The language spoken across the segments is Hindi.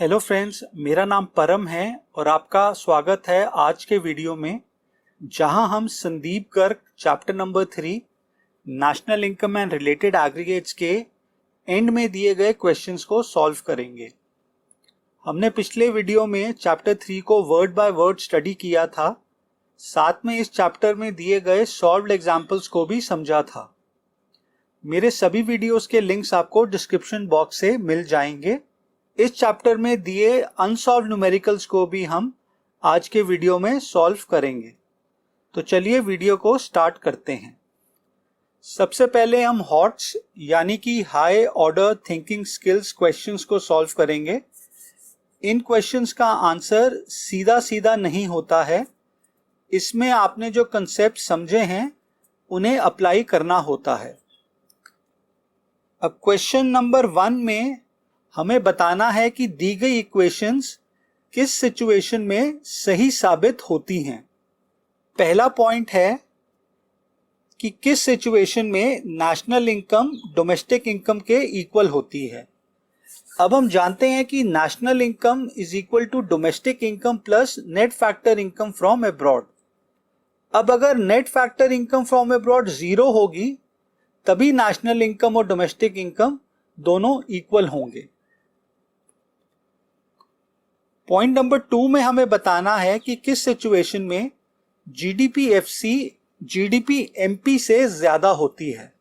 हेलो फ्रेंड्स, मेरा नाम परम है और आपका स्वागत है आज के वीडियो में, जहां हम Sandeep Garg chapter number 3 national income and related aggregates के एंड में दिए गए क्वेश्चंस को सॉल्व करेंगे। हमने पिछले वीडियो में चैप्टर 3 को वर्ड बाय वर्ड स्टडी किया था, साथ में इस चैप्टर में दिए गए सॉल्व्ड एग्जाम्पल्स को भी समझा था। मेरे सभी वीडियोस के लिंक्स आपको डिस्क्रिप्शन बॉक्स से मिल जाएंगे। इस चैप्टर में दिए अनसॉल्व न्यूमेरिकल्स को भी हम आज के वीडियो में सॉल्व करेंगे। तो चलिए वीडियो को स्टार्ट करते हैं। सबसे पहले हम हॉट्स यानी कि high order thinking skills questions को सॉल्व करेंगे। इन क्वेश्चंस का आंसर सीधा सीधा नहीं होता है, इसमें आपने जो कंसेप्ट समझे हैं उन्हें अप्लाई करना होता है। अब क्वेश्चन नंबर 1 में हमें बताना है कि दी गई इक्वेशंस किस सिचुएशन में सही साबित होती हैं। पहला पॉइंट है कि किस सिचुएशन में नेशनल इनकम डोमेस्टिक इनकम के इक्वल होती है। अब हम जानते हैं कि national income is equal to domestic income plus net factor income from abroad. अब अगर net factor income from abroad 0 होगी तभी नेशनल इनकम और डोमेस्टिक इनकम दोनों इक्वल होंगे। पॉइंट नंबर 2 में हमें बताना है कि किस सिचुएशन में जीडीपी एफसी जीडीपी एमपी से ज्यादा होती है।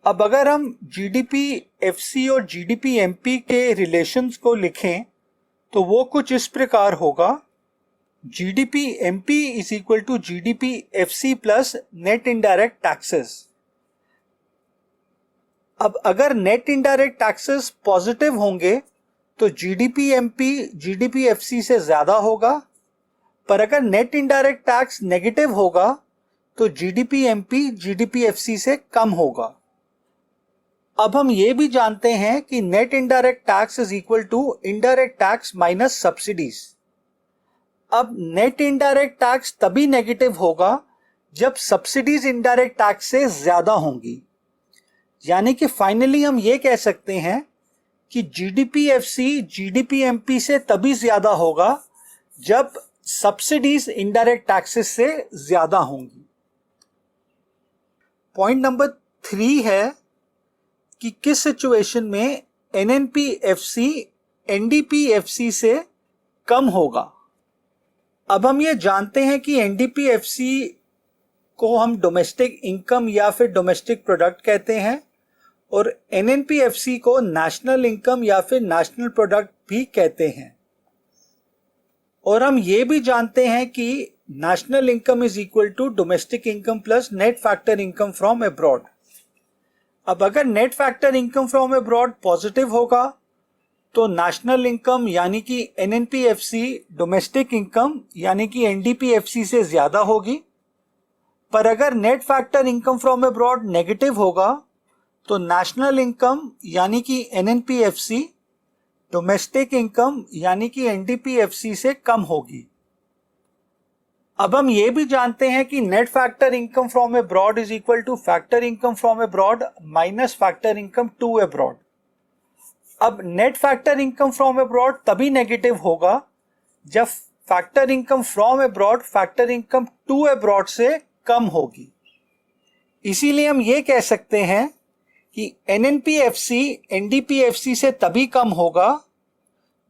अब अगर हम जीडीपी एफसी और जीडीपी एमपी के रिलेशंस को लिखें तो वो कुछ इस प्रकार होगा, GDP MP is equal to GDP FC plus net indirect taxes. अब अगर नेट इनडायरेक्ट टैक्सेस पॉजिटिव होंगे तो जीडीपी एमपी जीडीपी एफसी से ज्यादा होगा, पर अगर नेट इनडायरेक्ट टैक्स नेगेटिव होगा तो जीडीपी एमपी जीडीपी एफसी से कम होगा। अब हम ये भी जानते हैं कि net indirect tax is equal to indirect tax minus subsidies. अब नेट इनडायरेक्ट टैक्स तभी नेगेटिव होगा जब सब्सिडीज इनडायरेक्ट टैक्स से ज्यादा होंगी। यानी कि फाइनली हम ये कह सकते हैं कि जीडीपी एफसी जीडीपी एमपी से तभी ज्यादा होगा जब सब्सिडीज इनडायरेक्ट टैक्सेस से ज्यादा होंगी। पॉइंट नंबर 3 है कि किस सिचुएशन में एनएनपी एफसी एनडीपी एफसी से कम होगा। अब हम ये जानते हैं कि एनडीपी एफसी को हम डोमेस्टिक इनकम या फिर डोमेस्टिक प्रोडक्ट कहते हैं और एनएनपीएफसी को नेशनल इनकम या फिर नेशनल प्रोडक्ट भी कहते हैं। और हम ये भी जानते हैं कि national income is equal to domestic income plus net factor income from abroad. अब अगर net factor income from abroad positive होगा तो नेशनल इनकम यानी कि एनएनपीएफसी डोमेस्टिक इनकम यानी कि एनडीपीएफसी से ज्यादा होगी, पर अगर net factor income from abroad negative होगा तो नेशनल इनकम यानी कि एनएनपीएफसी डोमेस्टिक इनकम यानी कि एनडीपीएफसी से कम होगी। अब हम ये भी जानते हैं कि net factor income from abroad is equal to factor income from abroad minus factor income to abroad. अब net factor income from abroad तभी नेगेटिव होगा जब factor income from abroad factor income to abroad से कम होगी। इसीलिए हम ये कह सकते हैं कि एनएनपीएफसी एनडीपीएफसी से तभी कम होगा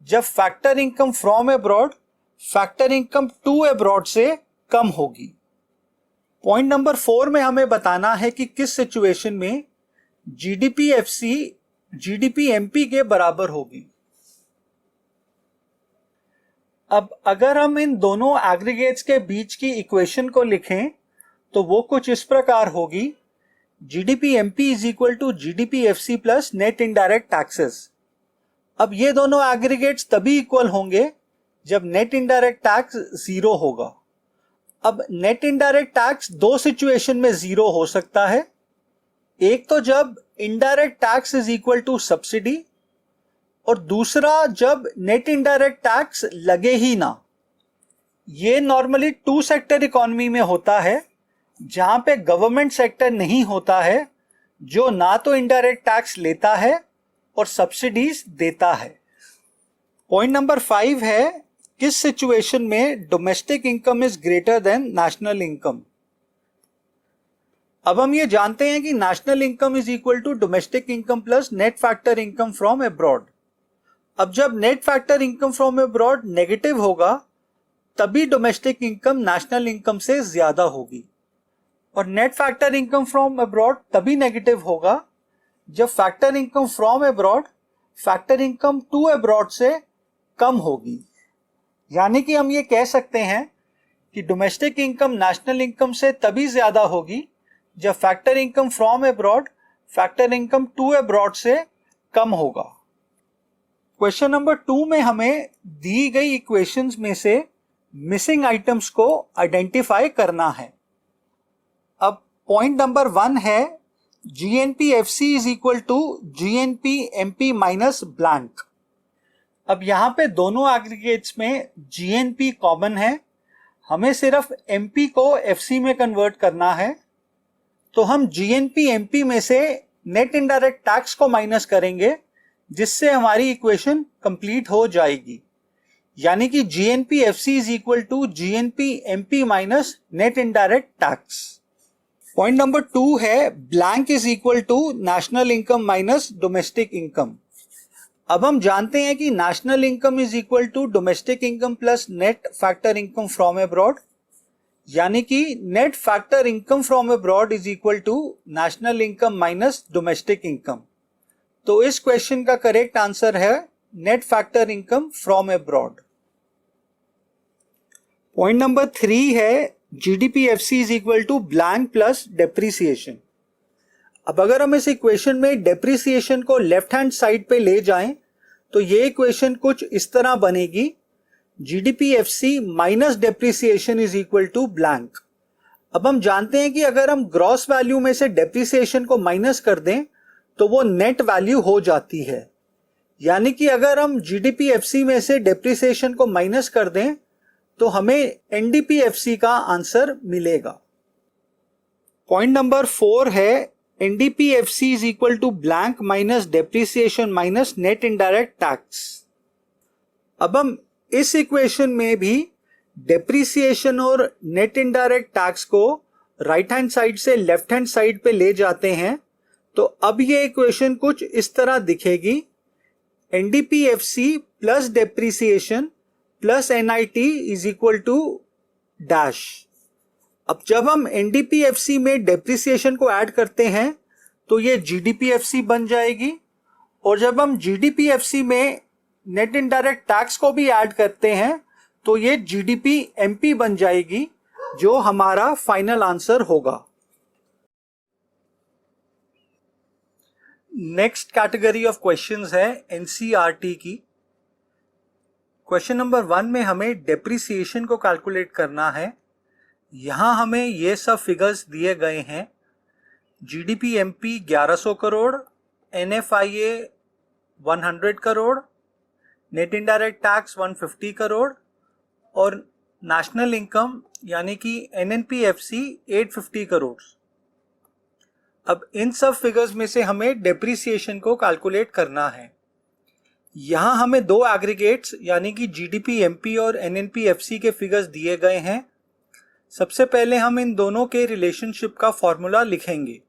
जब factor income from abroad factor income to abroad से कम होगी। पॉइंट नंबर 4 में हमें बताना है कि किस सिचुएशन में जीडीपीएफसी जीडीपी एमपी के बराबर होगी। अब अगर हम इन दोनों एग्रीगेट्स के बीच की इक्वेशन को लिखें तो वो कुछ इस प्रकार होगी, GDP MP is equal to GDP FC plus net indirect taxes. अब ये दोनों एग्रीगेट्स तभी इक्वल होंगे जब नेट इनडायरेक्ट टैक्स 0 होगा। अब नेट इनडायरेक्ट टैक्स 2 सिचुएशन में 0 हो सकता है, एक तो जब indirect tax is equal to subsidy और दूसरा जब नेट इनडायरेक्ट टैक्स लगे ही ना। ये नॉर्मली 2 सेक्टर इकोनॉमी में होता है जहां पे गवर्नमेंट सेक्टर नहीं होता है, जो ना तो इनडायरेक्ट टैक्स लेता है और सब्सिडीज देता है। पॉइंट नंबर 5 है, किस सिचुएशन में domestic income is greater than national income. अब हम ये जानते हैं कि national income is equal to domestic income plus net factor income from abroad. अब जब net factor income from abroad negative होगा तभी डोमेस्टिक इनकम नेशनल इनकम से ज्यादा होगी, और net factor income from abroad तभी नेगेटिव होगा जब factor income from abroad factor income to abroad से कम होगी। यानी कि हम ये कह सकते हैं कि डोमेस्टिक इनकम नेशनल इनकम से तभी ज्यादा होगी जब factor income from abroad factor income to abroad से कम होगा। क्वेश्चन नंबर 2 में हमें दी गई इक्वेशंस में से मिसिंग आइटम्स को आइडेंटिफाई करना है। अब पॉइंट नंबर 1 है, GNPFC is equal to GNPMP minus blank. अब यहां पे दोनों एग्रीगेट्स में GNP कॉमन है, हमें सिर्फ MP को FC में कन्वर्ट करना है, तो हम GNPMP में से नेट इनडायरेक्ट टैक्स को माइनस करेंगे जिससे हमारी इक्वेशन कंप्लीट हो जाएगी। यानी कि GNPFC is equal to GNPMP minus net indirect tax. Point number 2 है, blank is equal to national income minus domestic income. अब हम जानते हैं कि national income is equal to domestic income plus net factor income from abroad, यानी कि net factor income from abroad is equal to national income minus domestic income. तो इस क्वेश्चन का करेक्ट आंसर है net factor income from abroad. Point number 3 है, GDPFC is equal to blank plus depreciation. अब अगर हम इस इक्वेशन में डेप्रीसिएशन को लेफ्ट हैंड साइड पे ले जाएं तो ये इक्वेशन कुछ इस तरह बनेगी, GDPFC minus depreciation is equal to blank. अब हम जानते हैं कि अगर हम ग्रॉस वैल्यू में से डेप्रीसिएशन को माइनस कर दें तो वो नेट वैल्यू हो जाती है। यानी कि अगर हम GDPFC में से डेप्रीसिएशन को माइनस कर दें तो हमें NDPFC का आंसर मिलेगा। पॉइंट नंबर 4 है, NDPFC is equal to blank minus depreciation minus net indirect tax. अब हम इस इक्वेशन में भी डेप्रीसिएशन और नेट इनडायरेक्ट टैक्स को राइट हैंड साइड से लेफ्ट हैंड साइड पे ले जाते हैं, तो अब ये इक्वेशन कुछ इस तरह दिखेगी, NDPFC plus depreciation plus NIT is equal to dash. अब जब हम NDPFC में डेप्रीसिएशन को ऐड करते हैं तो ये GDPFC बन जाएगी, और जब हम GDPFC में नेट इनडायरेक्ट टैक्स को भी ऐड करते हैं तो ये GDPMP बन जाएगी, जो हमारा फाइनल आंसर होगा। नेक्स्ट कैटेगरी ऑफ क्वेश्चंस है NCERT की। क्वेश्चन नंबर 1 में हमें डेप्रीसिएशन को कैलकुलेट करना है। यहां हमें ये सब फिगर्स दिए गए हैं, GDPMP 1100 crore, NFIA 100 crore, net indirect tax 150 crore और नेशनल इनकम यानी कि NNPFC 850 करोड़। अब इन सब फिगर्स में से हमें डेप्रीसिएशन को कैलकुलेट करना है। यहां हमें दो एग्रीगेट्स यानी कि GDPMP और NNPFC के फिगर्स दिए गए हैं। सबसे पहले हम इन दोनों के रिलेशनशिप का फॉर्मूला लिखेंगे।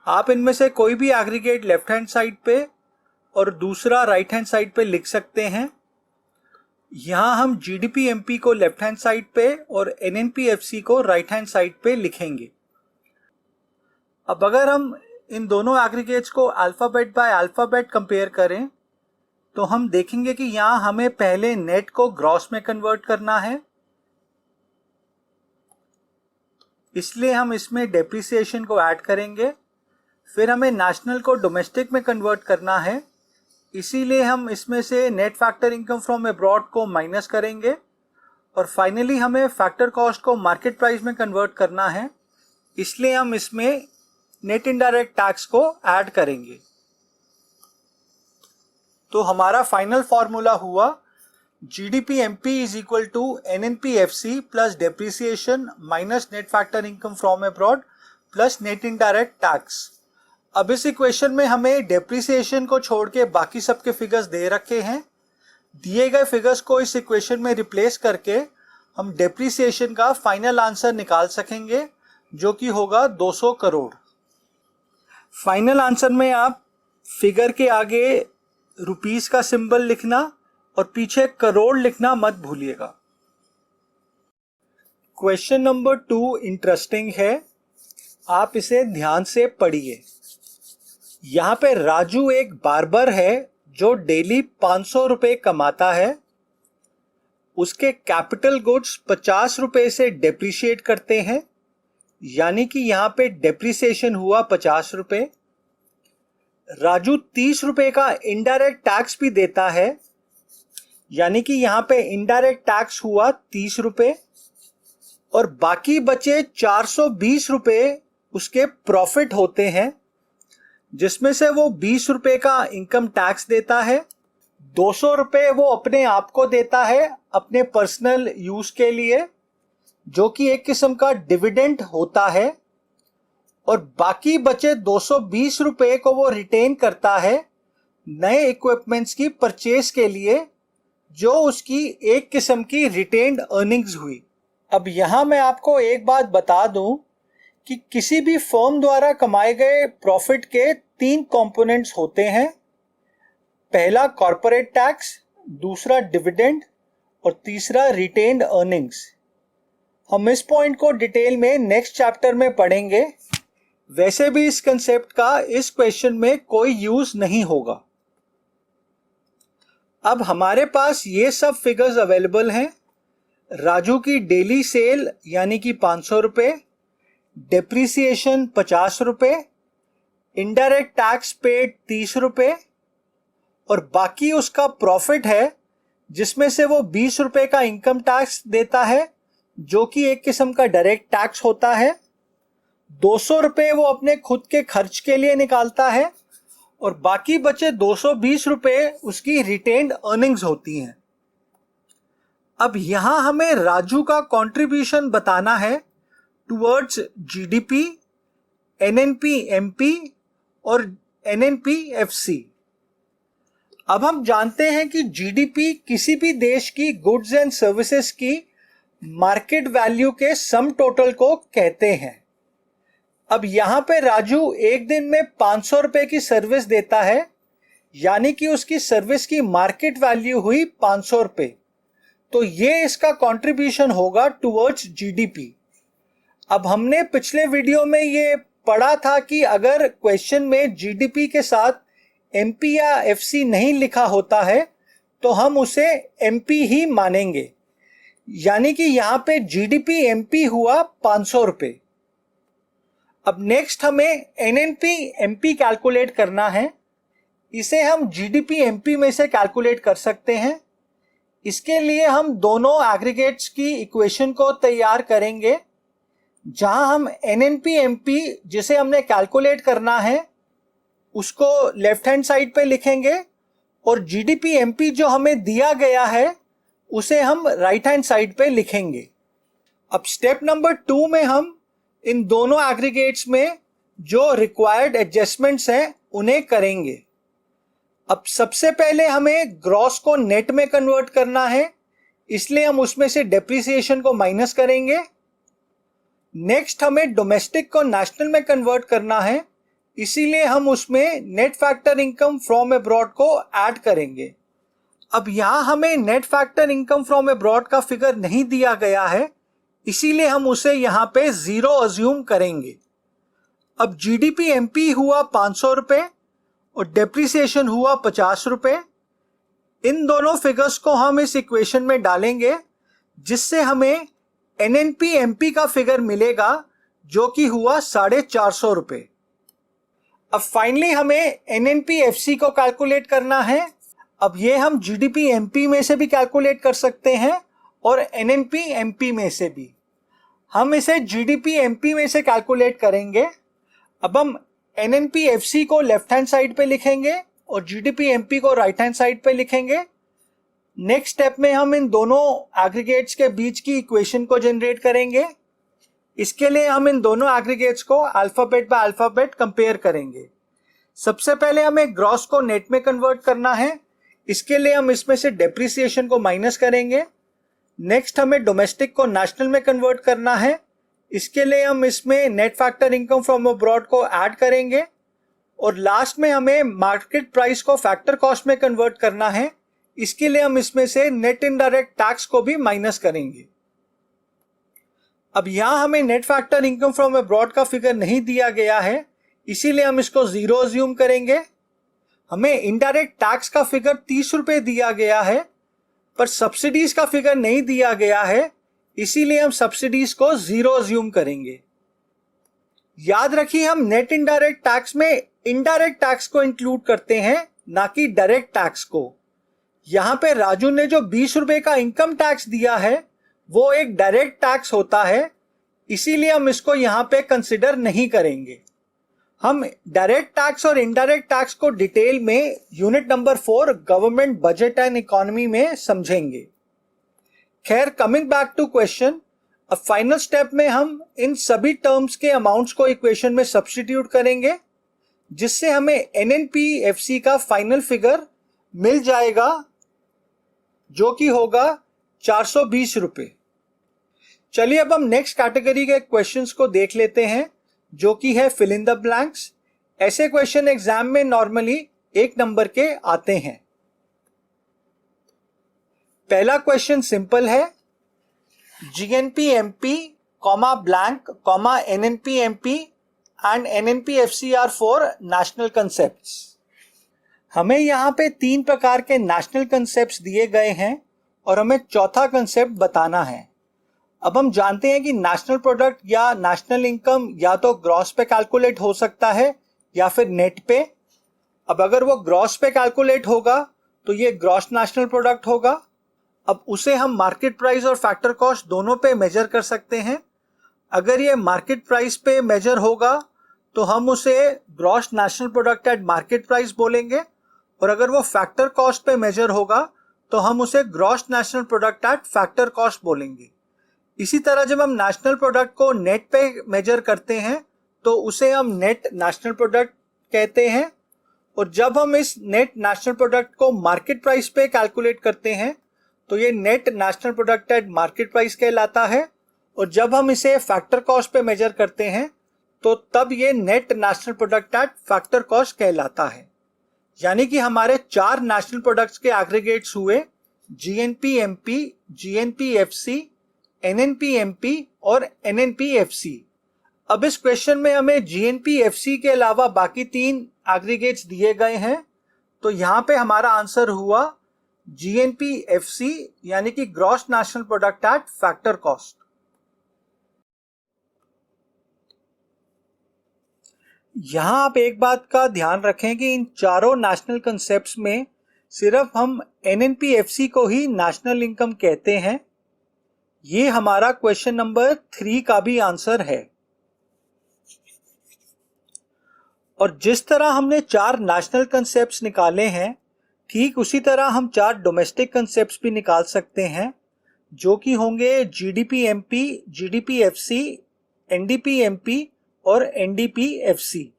आप इनमें से कोई भी एग्रीगेट लेफ्ट हैंड साइड पे और दूसरा राइट हैंड साइड पे लिख सकते हैं। यहां हम GDPMP को लेफ्ट हैंड साइड पे और NNPFC को राइट हैंड साइड पे लिखेंगे। अब अगर हम इन दोनों एग्रीगेट्स को अल्फाबेट बाय अल्फाबेट कंपेयर करें तो हम देखेंगे कि यहां हमें पहले नेट को ग्रॉस में कन्वर्ट करना है, इसलिए हम इसमें डेप्रीसिएशन को ऐड करेंगे। फिर हमें नेशनल को डोमेस्टिक में कन्वर्ट करना है, इसीलिए हम इसमें से net factor income from abroad को माइनस करेंगे। और फाइनली हमें फैक्टर कॉस्ट को मार्केट प्राइस में कन्वर्ट करना है, इसलिए हम इसमें नेट इनडायरेक्ट टैक्स को ऐड करेंगे। तो हमारा फाइनल फॉर्मूला हुआ GDPMP is equal to NNPFC plus depreciation minus net factor income from abroad plus net indirect tax. अब इस इक्वेशन में हमें डेप्रीसिएशन को छोड़ के बाकी सबके फिगर्स दे रखे हैं। दिए गए फिगर्स को इस इक्वेशन में रिप्लेस करके हम डेप्रिसिएशन का फाइनल आंसर निकाल सकेंगे, जो कि होगा 200 करोड़। फाइनल आंसर में आप फिगर के आगे रुपीस का सिंबल लिखना और पीछे करोड़ लिखना मत भूलिएगा। क्वेश्चन नंबर 2 इंटरेस्टिंग है, आप इसे ध्यान से पढ़िए। यहां पे राजू एक बार्बर है जो डेली 500 रुपए कमाता है। उसके कैपिटल गुड्स 50 रुपए से डेप्रिशिएट करते हैं, यानी कि यहां पे डेप्रिसिएशन हुआ 50 रुपए। राजू 30 रुपए का इनडायरेक्ट टैक्स भी देता है, यानी कि यहां पे इनडायरेक्ट टैक्स हुआ 30 रुपए, और बाकी बचे 420 रुपए उसके प्रॉफिट होते हैं, जिसमें से वो 20 रुपए का इनकम टैक्स देता है। 200 रुपए वो अपने आप को देता है अपने पर्सनल यूज के लिए, जो कि एक किस्म का डिविडेंड होता है, और बाकी बचे 220 रुपए को वो रिटेन करता है नए इक्विपमेंट्स की परचेज के लिए, जो उसकी एक किस्म की रिटेन्ड अर्निंग्स हुई। अब यहां मैं आपको एक बात बता दूं कि किसी भी फर्म द्वारा कमाए गए प्रॉफिट के 3 कंपोनेंट्स होते हैं। पहला कॉर्पोरेट टैक्स, दूसरा डिविडेंड और तीसरा रिटेन्ड अर्निंग्स। हम इस पॉइंट को डिटेल में नेक्स्ट चैप्टर में पढ़ेंगे। वैसे भी इस कंसेप्ट का इस क्वेश्चन में कोई यूज नहीं होगा। अब हमारे पास ये सब फिगर्स अवेलेबल हैं। राजू की डेली सेल यानी कि 500 रुपए, डेप्रिसिएशन 50 रुपए, इनडायरेक्ट टैक्स पेड 30 रुपए, और बाकी उसका प्रॉफिट है जिसमें से वो 20 रुपए का इनकम टैक्स देता है, जो कि एक किस्म का डायरेक्ट टैक्स होता है। 200 रुपए वो अपने खुद के खर्च के लिए निकालता है, और बाकी बचे 220 रुपए उसकी रिटेन्ड अर्निंग्स होती हैं। अब यहां हमें राजू का कंट्रीब्यूशन बताना है टुवर्ड्स जीडीपी, एनएनपी एमपी और एनएनपी एफसी। अब हम जानते हैं कि जीडीपी किसी भी देश की गुड्स एंड सर्विसेज की मार्केट वैल्यू के सम टोटल को कहते हैं। अब यहां पे राजू एक दिन में 500 रुपए की सर्विस देता है, यानी कि उसकी सर्विस की मार्केट वैल्यू हुई 500 रुपए। तो ये इसका कंट्रीब्यूशन होगा टुवर्ड्स जीडीपी। अब हमने पिछले वीडियो में ये पढ़ा था कि अगर क्वेश्चन में जीडीपी के साथ एमपी या एफसी नहीं लिखा होता है तो हम उसे एमपी ही मानेंगे, यानी कि यहां पे जीडीपी एमपी हुआ 500 रुपए। अब नेक्स्ट हमें एनएनपी एमपी कैलकुलेट करना है। इसे हम जीडीपी एमपी में से कैलकुलेट कर सकते हैं। इसके लिए हम दोनों एग्रीगेट्स की इक्वेशन को तैयार करेंगे, जहां हम एनएनपी एमपी जिसे हमने कैलकुलेट करना है उसको लेफ्ट हैंड साइड पे लिखेंगे, और जीडीपी एमपी जो हमें दिया गया है उसे हम राइट हैंड साइड पे लिखेंगे। अब स्टेप नंबर 2 में हम इन दोनों एग्रीगेट्स में जो रिक्वायर्ड एडजस्टमेंट्स हैं उन्हें करेंगे। अब सबसे पहले हमें ग्रॉस को नेट में कन्वर्ट करना है, इसलिए हम उसमें से डेप्रिसिएशन को माइनस करेंगे। नेक्स्ट हमें डोमेस्टिक को नेशनल में कन्वर्ट करना है, इसीलिए हम उसमें net factor income from abroad को ऐड करेंगे। अब यहां हमें net factor income from abroad का फिगर नहीं दिया गया है, इसीलिए हम उसे यहां पे 0 अज्यूम करेंगे। अब जीडीपी एमपी हुआ 500 रुपए और डेप्रिसिएशन हुआ 50 रुपए। इन दोनों फिगर्स को हम इस इक्वेशन में डालेंगे, जिससे हमें एनएनपी एमपी का फिगर मिलेगा, जो कि हुआ 450 रुपए। अब फाइनली हमें एनएनपी एफसी को कैलकुलेट करना है। अब ये हम जीडीपी एमपी में से भी कैलकुलेट कर सकते हैं और एनएनपी एमपी में से भी। हम इसे जीडीपी एमपी में से कैलकुलेट करेंगे। अब हम एनएनपी एफसी को लेफ्ट हैंड साइड पे लिखेंगे और जीडीपी एमपी को राइट हैंड साइड पे लिखेंगे। नेक्स्ट स्टेप में हम इन दोनों एग्रीगेट्स के बीच की इक्वेशन को जनरेट करेंगे। इसके लिए हम इन दोनों एग्रीगेट्स को अल्फाबेट बाय अल्फाबेट कंपेयर करेंगे। सबसे पहले हमें ग्रॉस को नेट में कन्वर्ट करना है, इसके लिए हम इसमें से डेप्रिसिएशन को माइनस करेंगे। नेक्स्ट हमें डोमेस्टिक को नेशनल में कन्वर्ट करना है, इसके लिए हम इसमें net factor income from abroad को ऐड करेंगे और लास्ट में हमें मार्केट प्राइस को फैक्टर कॉस्ट में कन्वर्ट करना है, इसके लिए हम इसमें से नेट इनडायरेक्ट टैक्स को भी माइनस करेंगे। अब यहां हमें net factor income from abroad का फिगर नहीं दिया गया है, इसीलिए हम इसको 0 अज्यूम करेंगे। हमें इनडायरेक्ट टैक्स का फिगर 30 रुपए दिया गया है, पर सब्सिडीज का फिगर नहीं दिया गया है, इसीलिए हम सब्सिडीज को 0 अज्यूम करेंगे। याद रखिए हम नेट इनडायरेक्ट टैक्स में इनडायरेक्ट टैक्स को इंक्लूड करते हैं, ना कि डायरेक्ट टैक्स को। यहां पे राजू ने जो 20 रुपए का इनकम टैक्स दिया है वो एक डायरेक्ट टैक्स होता है, इसीलिए हम इसको यहां पे कंसिडर नहीं करेंगे। हम डायरेक्ट टैक्स और इनडायरेक्ट टैक्स को डिटेल में unit number 4 government budget and economy में समझेंगे। खैर, कमिंग बैक टू क्वेश्चन, अब फाइनल स्टेप में हम इन सभी टर्म्स के अमाउंट्स को इक्वेशन में सब्स्टिट्यूट करेंगे, जिससे हमें एनएनपीएफसी का फाइनल फिगर मिल जाएगा, जो कि होगा 420 रुपए। चलिए अब हम नेक्स्ट कैटेगरी के क्वेश्चंस को देख लेते हैं, जो कि है फिल इन द ब्लैंक्स। ऐसे क्वेश्चन एग्जाम में नॉर्मली 1 नंबर के आते हैं। पहला क्वेश्चन सिंपल है, GNPMP comma blank comma NNPMP and NNPFC are for national concepts. हमें यहां पे 3 प्रकार के नेशनल कंसेप्ट्स दिए गए हैं और हमें चौथा कंसेप्ट बताना है। अब हम जानते हैं कि नेशनल प्रोडक्ट या नेशनल इनकम या तो ग्रॉस पे कैलकुलेट हो सकता है या फिर नेट पे। अब अगर वो ग्रॉस पे कैलकुलेट होगा तो ये ग्रॉस नेशनल प्रोडक्ट होगा। अब उसे हम मार्केट प्राइस और फैक्टर कॉस्ट दोनों पे मेजर कर सकते हैं। अगर ये मार्केट प्राइस पे मेजर होगा तो हम उसे gross national product at market price बोलेंगे, और अगर वो फैक्टर कॉस्ट पे मेजर होगा तो हम उसे gross national product eight factor cost बोलेंगे। इसी तरह जब हम नेशनल प्रोडक्ट को नेट पे मेजर करते हैं तो उसे हम नेट नेशनल प्रोडक्ट कहते हैं, और जब हम इस नेट नेशनल प्रोडक्ट को मार्केट प्राइस पे कैलकुलेट करते हैं तो ये net national product at market price कहलाता है, और जब हम इसे फैक्टर कॉस्ट पे मेजर करते हैं तो तब ये net national product eight factor cost कहलाता है। यानी कि हमारे 4 नेशनल प्रोडक्ट्स के एग्रीगेट्स हुए जीएनपीएमपी, जीएनपीएफसी, एनएनपीएमपी और एनएनपीएफसी। अब इस क्वेश्चन में हमें जीएनपीएफसी के अलावा बाकी 3 एग्रीगेट्स दिए गए हैं, तो यहां पे हमारा आंसर हुआ जीएनपीएफसी, यानी कि gross national product eight factor cost. यहां आप एक बात का ध्यान रखें कि इन चारों नेशनल कंसेप्ट्स में सिर्फ हम एनएनपीएफसी को ही नेशनल इनकम कहते हैं। ये हमारा क्वेश्चन नंबर 3 का भी आंसर है। और जिस तरह हमने 4 नेशनल कंसेप्ट्स निकाले हैं, ठीक उसी तरह हम 4 डोमेस्टिक कंसेप्ट्स भी निकाल सकते हैं, जो कि होंगे जीडीपीएमपी, जीडीपीएफसी, एनडीपीएमपी और एनडीपीएफसी।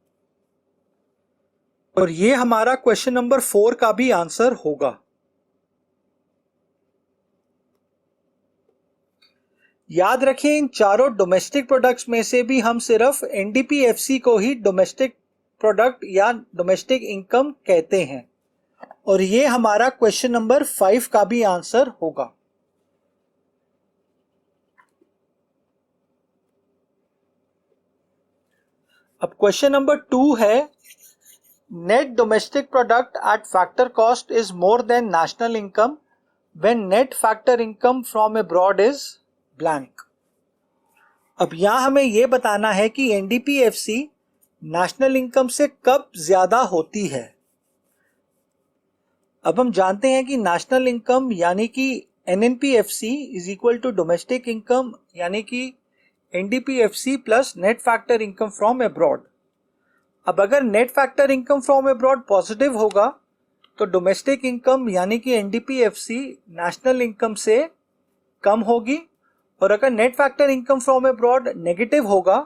और ये हमारा क्वेश्चन नंबर 4 का भी आंसर होगा। याद रखें, इन चारों डोमेस्टिक प्रोडक्ट्स में से भी हम सिर्फ एनडीपीएफसी को ही डोमेस्टिक प्रोडक्ट या डोमेस्टिक इनकम कहते हैं, और ये हमारा क्वेश्चन नंबर 5 का भी आंसर होगा। अब क्वेश्चन नंबर 2 है, net domestic product eight factor cost is more than national income when net factor income from abroad is blank. अब यहां हमें यह बताना है कि एनडीपीएफसी नेशनल इनकम से कब ज्यादा होती है। अब हम जानते हैं कि नेशनल इनकम यानी कि NNPFC is equal to domestic income यानी कि NDPFC plus net factor income from abroad. अब अगर net factor income from abroad positive होगा तो डोमेस्टिक इनकम यानी कि एनडीपीएफसी नेशनल इनकम से कम होगी, और अगर net factor income from abroad negative होगा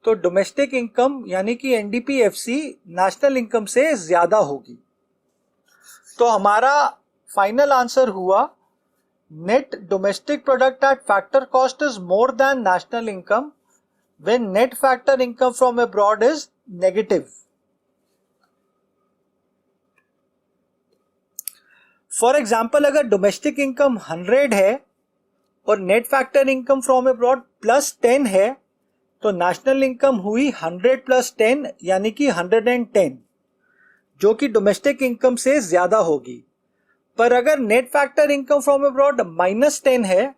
तो डोमेस्टिक इनकम यानी कि एनडीपीएफसी नेशनल इनकम से ज्यादा होगी। तो हमारा फाइनल आंसर हुआ net domestic product eight factor cost is more than national income when net factor income from abroad is negative. For example, अगर डोमेस्टिक इनकम 100 है और net factor income from abroad +10 है तो नेशनल इनकम हुई 100 + 10 यानी कि 110, जो कि डोमेस्टिक इनकम से ज्यादा होगी। पर अगर net factor income from abroad -10 है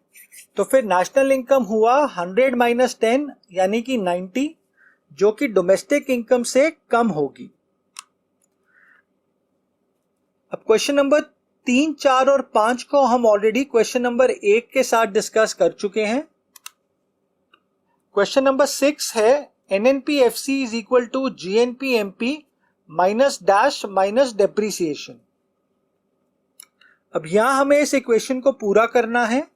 तो फिर नेशनल इनकम हुआ 100 - 10 यानी कि 90, जो कि डोमेस्टिक इनकम से कम होगी। अब क्वेश्चन नंबर 3, 4 और 5 को हम ऑलरेडी क्वेश्चन नंबर 1 के साथ डिस्कस कर चुके हैं। क्वेश्चन नंबर 6 है NNP-FC is equal to GNP-MP minus dash minus depreciation. अब यहां हमें इस इक्वेशन को पूरा करना है।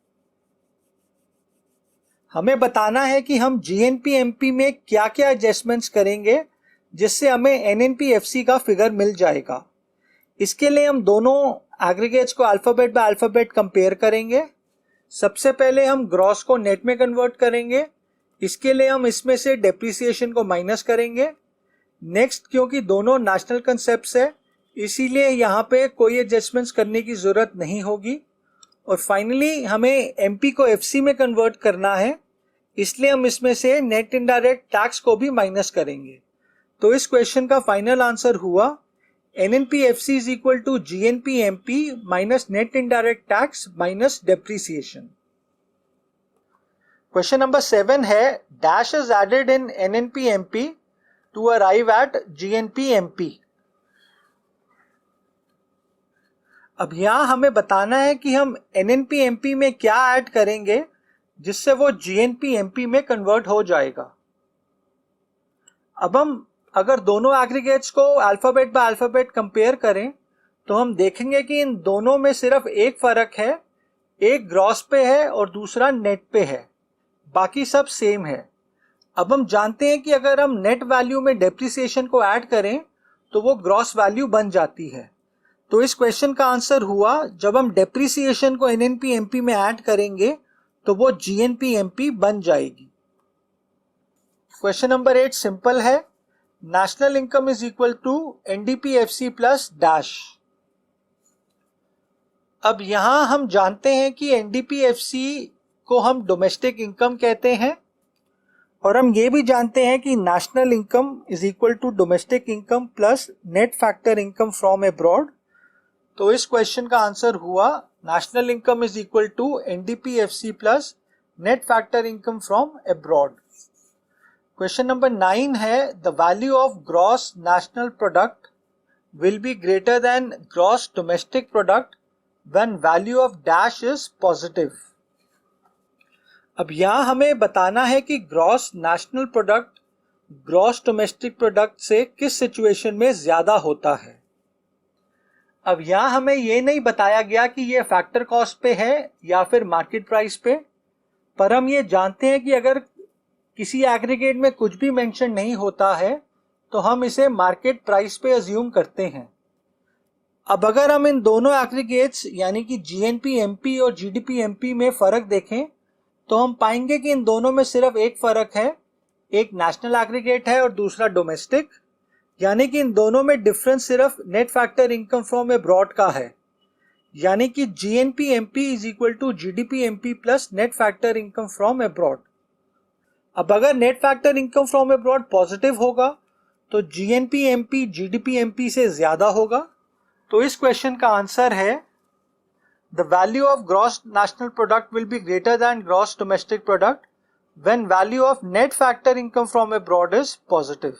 हमें बताना है कि हम GNP-MP में क्या क्या एडजस्टमेंट्स करेंगे जिससे हमें NNP-FC का फिगर मिल जाएगा। इसके लिए हम दोनों एग्रीगेट्स को अल्फाबेट बाय अल्फाबेट कंपेयर करेंगे। सबसे पहले हम ग्रॉस को नेट में कन्वर्ट करेंगे। इसके लिए हम इसमें से डेप्रीसिएशन को माइनस करेंगे। नेक्स्ट, क्योंकि दोनों नेशनल कंसेप्ट्स है इसीलिए यहाँ पे कोई एडजस्टमेंट्स करने की जरूरत नहीं होगी। और फाइनली हमें एमपी को एफसी में कन्वर्ट करना है, इसलिए हम इसमें से नेट इनडायरेक्ट टैक्स को भी माइनस करेंगे। तो इस क्वेश्चन का फाइनल आंसर हुआ NNP-FC is equal to GNP-MP minus net indirect tax minus depreciation. Question number 7 है dash is added in NNP-MP to arrive at GNP-MP। अब यहां हमें बताना है कि हम NNP-MP में क्या ऐड करेंगे जिससे वो GNP-MP में कन्वर्ट हो जाएगा। अब हम अगर दोनों एग्रीगेट्स को अल्फाबेट बाय अल्फाबेट कंपेयर करें तो हम देखेंगे कि इन दोनों में सिर्फ एक फर्क है, एक ग्रॉस पे है और दूसरा नेट पे है, बाकी सब सेम है। अब हम जानते हैं कि अगर हम नेट वैल्यू में डेप्रिसिएशन को ऐड करें तो वो ग्रॉस वैल्यू बन जाती है। तो इस क्वेश्चन का आंसर हुआ जब हम डेप्रिसिएशन को NNP-MP में ऐड करेंगे तो वो GNP-MP बन जाएगी। क्वेश्चन नंबर 8 सिंपल है, national income is equal to NDP-FC plus dash. अब यहां हम जानते हैं कि NDP-FC को हम डोमेस्टिक इनकम कहते हैं और हम ये भी जानते हैं कि national income is equal to domestic income plus net factor income from abroad. तो इस क्वेश्चन का आंसर हुआ national income is equal to NDP-FC plus net factor income from abroad. Question number 9 है the value of gross national product will be greater than gross domestic product when value of dash is positive. अब यहां हमें बताना है कि gross national product gross domestic product से किस सिचुएशन में ज्यादा होता है। अब यहां हमें यह नहीं बताया गया कि यह फैक्टर कॉस्ट पे है या फिर मार्केट प्राइस पे, पर हम ये जानते हैं कि अगर किसी एग्रीगेट में कुछ भी मेंशन नहीं होता है तो हम इसे मार्केट प्राइस पे अज्यूम करते हैं। अब अगर हम इन दोनों एग्रीगेट्स यानी कि GNP-MP और GDP-MP में फर्क देखें तो हम पाएंगे कि इन दोनों में सिर्फ एक फर्क है, एक नेशनल एग्रीगेट है और दूसरा डोमेस्टिक, यानी कि इन दोनों में डिफरेंस सिर्फ net factor income from abroad का है, यानी कि GNP-MP is equal to GDP-MP plus net factor income from abroad. अब अगर net factor income from abroad positive होगा तो GNP-MP GDP-MP से ज्यादा होगा। तो इस क्वेश्चन का आंसर है the value of gross national product will be greater than gross domestic product when value of net factor income from abroad is positive.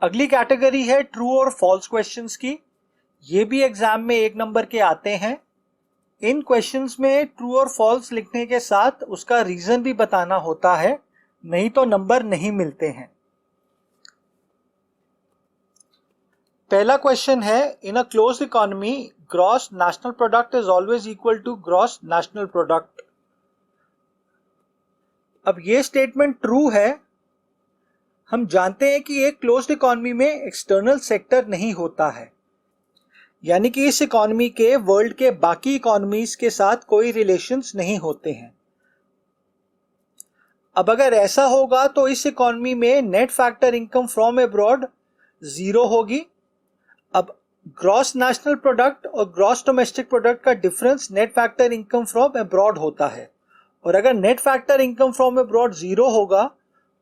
अगली कैटेगरी है ट्रू और फॉल्स क्वेश्चंस की। ये भी एग्जाम में 1 नंबर के आते हैं। इन क्वेश्चंस में ट्रू और फॉल्स लिखने के साथ उसका रीजन भी बताना होता है, नहीं तो नंबर नहीं मिलते हैं। पहला क्वेश्चन है in a closed economy gross national product is always equal to gross national product. अब ये स्टेटमेंट ट्रू है। हम जानते हैं कि एक क्लोज्ड इकोनॉमी में एक्सटर्नल सेक्टर नहीं होता है, यानी कि इस इकॉनमी के वर्ल्ड के बाकी इकॉनमीज के साथ कोई रिलेशंस नहीं होते हैं। अब अगर ऐसा होगा तो इस इकॉनमी में net factor income from abroad zero होगी। अब ग्रॉस नेशनल प्रोडक्ट और ग्रॉस डोमेस्टिक प्रोडक्ट का difference net factor income from abroad होता है, और अगर net factor income from abroad zero होगा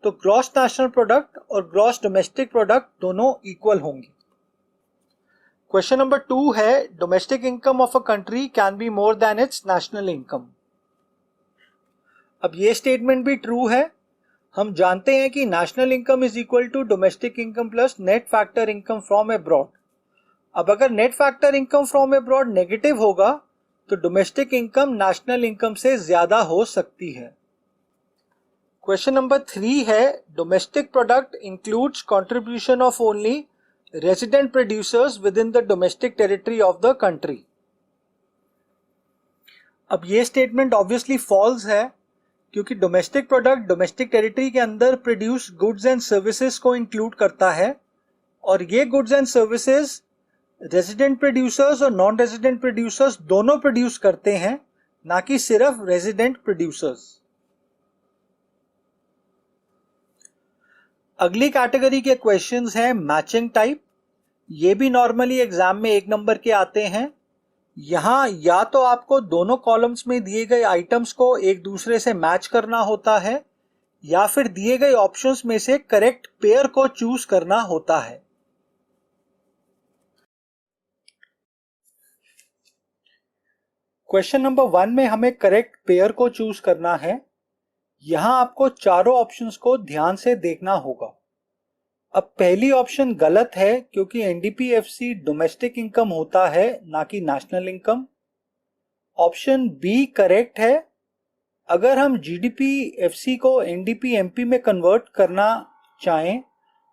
तो ग्रॉस नेशनल प्रोडक्ट और ग्रॉस डोमेस्टिक प्रोडक्ट दोनों इक्वल होंगे। क्वेश्चन नंबर 2 है, domestic income of a country can be more than it's national income. अब ये स्टेटमेंट भी ट्रू है। हम जानते हैं कि national income is equal to domestic income plus net factor income from abroad. अब अगर net factor income from abroad negative होगा तो डोमेस्टिक इनकम नेशनल इनकम से ज्यादा हो सकती है। क्वेश्चन नंबर 3 है, domestic product includes contribution of only resident producers with in the domestic territory of the country. अब ये स्टेटमेंट ऑब्वियसली फॉल्स है, क्योंकि डोमेस्टिक प्रोडक्ट डोमेस्टिक टेरिटरी के अंदर प्रोड्यूस गुड्स एंड सर्विसेज को इंक्लूड करता है, और ये goods and services resident producers और नॉन रेजिडेंट प्रोड्यूसर्स दोनों प्रोड्यूस करते हैं, ना कि सिर्फ रेजिडेंट प्रोड्यूसर्स। अगली कैटेगरी के क्वेश्चंस हैं मैचिंग टाइप। ये भी नॉर्मली एग्जाम में 1 नंबर के आते हैं। यहां या तो आपको दोनों कॉलम्स में दिए गए आइटम्स को एक दूसरे से मैच करना होता है, या फिर दिए गए ऑप्शंस में से करेक्ट पेयर को चूज करना होता है। क्वेश्चन नंबर 1 में हमें करेक्ट पेयर को चूज करना है। यहां आपको चारों ऑप्शंस को ध्यान से देखना होगा। अब पहली ऑप्शन गलत है, क्योंकि एनडीपीएफसी डोमेस्टिक इनकम होता है, ना कि national income. Option B correct है। अगर हम जीडीपीएफसी को एनडीपीएमपी में कन्वर्ट करना चाहें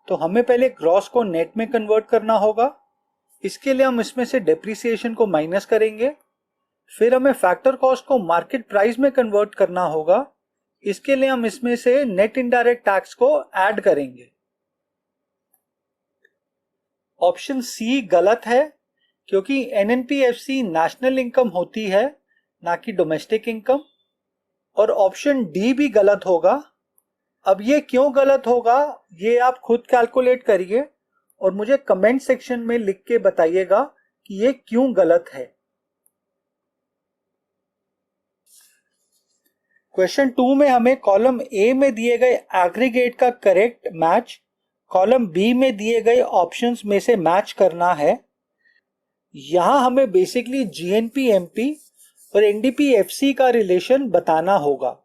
तो हमें पहले ग्रॉस को नेट में कन्वर्ट करना होगा। इसके लिए हम इसमें से डेप्रिसिएशन को माइनस करेंगे। फिर हमें फैक्टर कॉस्ट को मार्केट प्राइस में कन्वर्ट करना होगा। इसके लिए हम इसमें से नेट इनडायरेक्ट टैक्स को ऐड करेंगे। ऑप्शन सी गलत है, क्योंकि एनएनपीएफसी नेशनल इनकम होती है, ना कि डोमेस्टिक इनकम। और ऑप्शन डी भी गलत होगा। अब ये क्यों गलत होगा ये आप खुद कैलकुलेट करिए और मुझे कमेंट सेक्शन में लिख के बताइएगा कि ये क्यों गलत है। क्वेश्चन 2 में हमें कॉलम ए में दिए गए एग्रीगेट का करेक्ट मैच कॉलम बी में दिए गए ऑप्शंस में से मैच करना है। यहां हमें बेसिकली जीएनपीएमपी और एनडीपीएफसी का रिलेशन बताना होगा।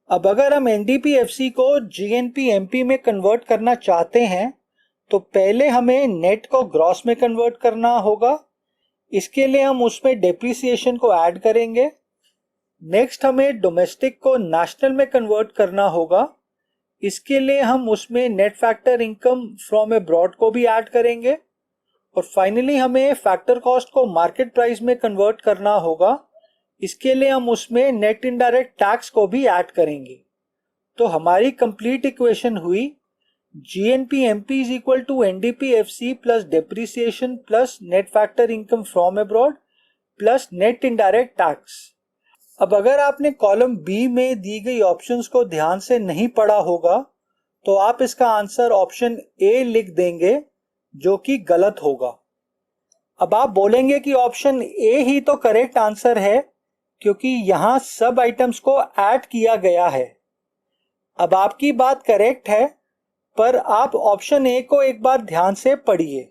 अब अगर हम एनडीपीएफसी को जीएनपीएमपी में कन्वर्ट करना चाहते हैं तो पहले हमें नेट को ग्रॉस में कन्वर्ट करना होगा। इसके लिए हम उसमें डेप्रिसिएशन को ऐड करेंगे। नेक्स्ट हमें डोमेस्टिक को नेशनल में कन्वर्ट करना होगा। इसके लिए हम उसमें net factor income from abroad को भी ऐड करेंगे। और फाइनली हमें फैक्टर कॉस्ट को मार्केट प्राइस में कन्वर्ट करना होगा। इसके लिए हम उसमें नेट इनडायरेक्ट टैक्स को भी ऐड करेंगे। तो हमारी कंप्लीट इक्वेशन हुई GNPMP is equal to NDPFC plus depreciation plus net factor income from abroad plus net indirect tax. अब अगर आपने कॉलम बी में दी गई ऑप्शंस को ध्यान से नहीं पढ़ा होगा तो आप इसका आंसर ऑप्शन ए लिख देंगे, जो कि गलत होगा। अब आप बोलेंगे कि ऑप्शन ए ही तो करेक्ट आंसर है, क्योंकि यहां सब आइटम्स को ऐड किया गया है। अब आपकी बात करेक्ट है, पर आप ऑप्शन ए को एक बार ध्यान से पढ़िए।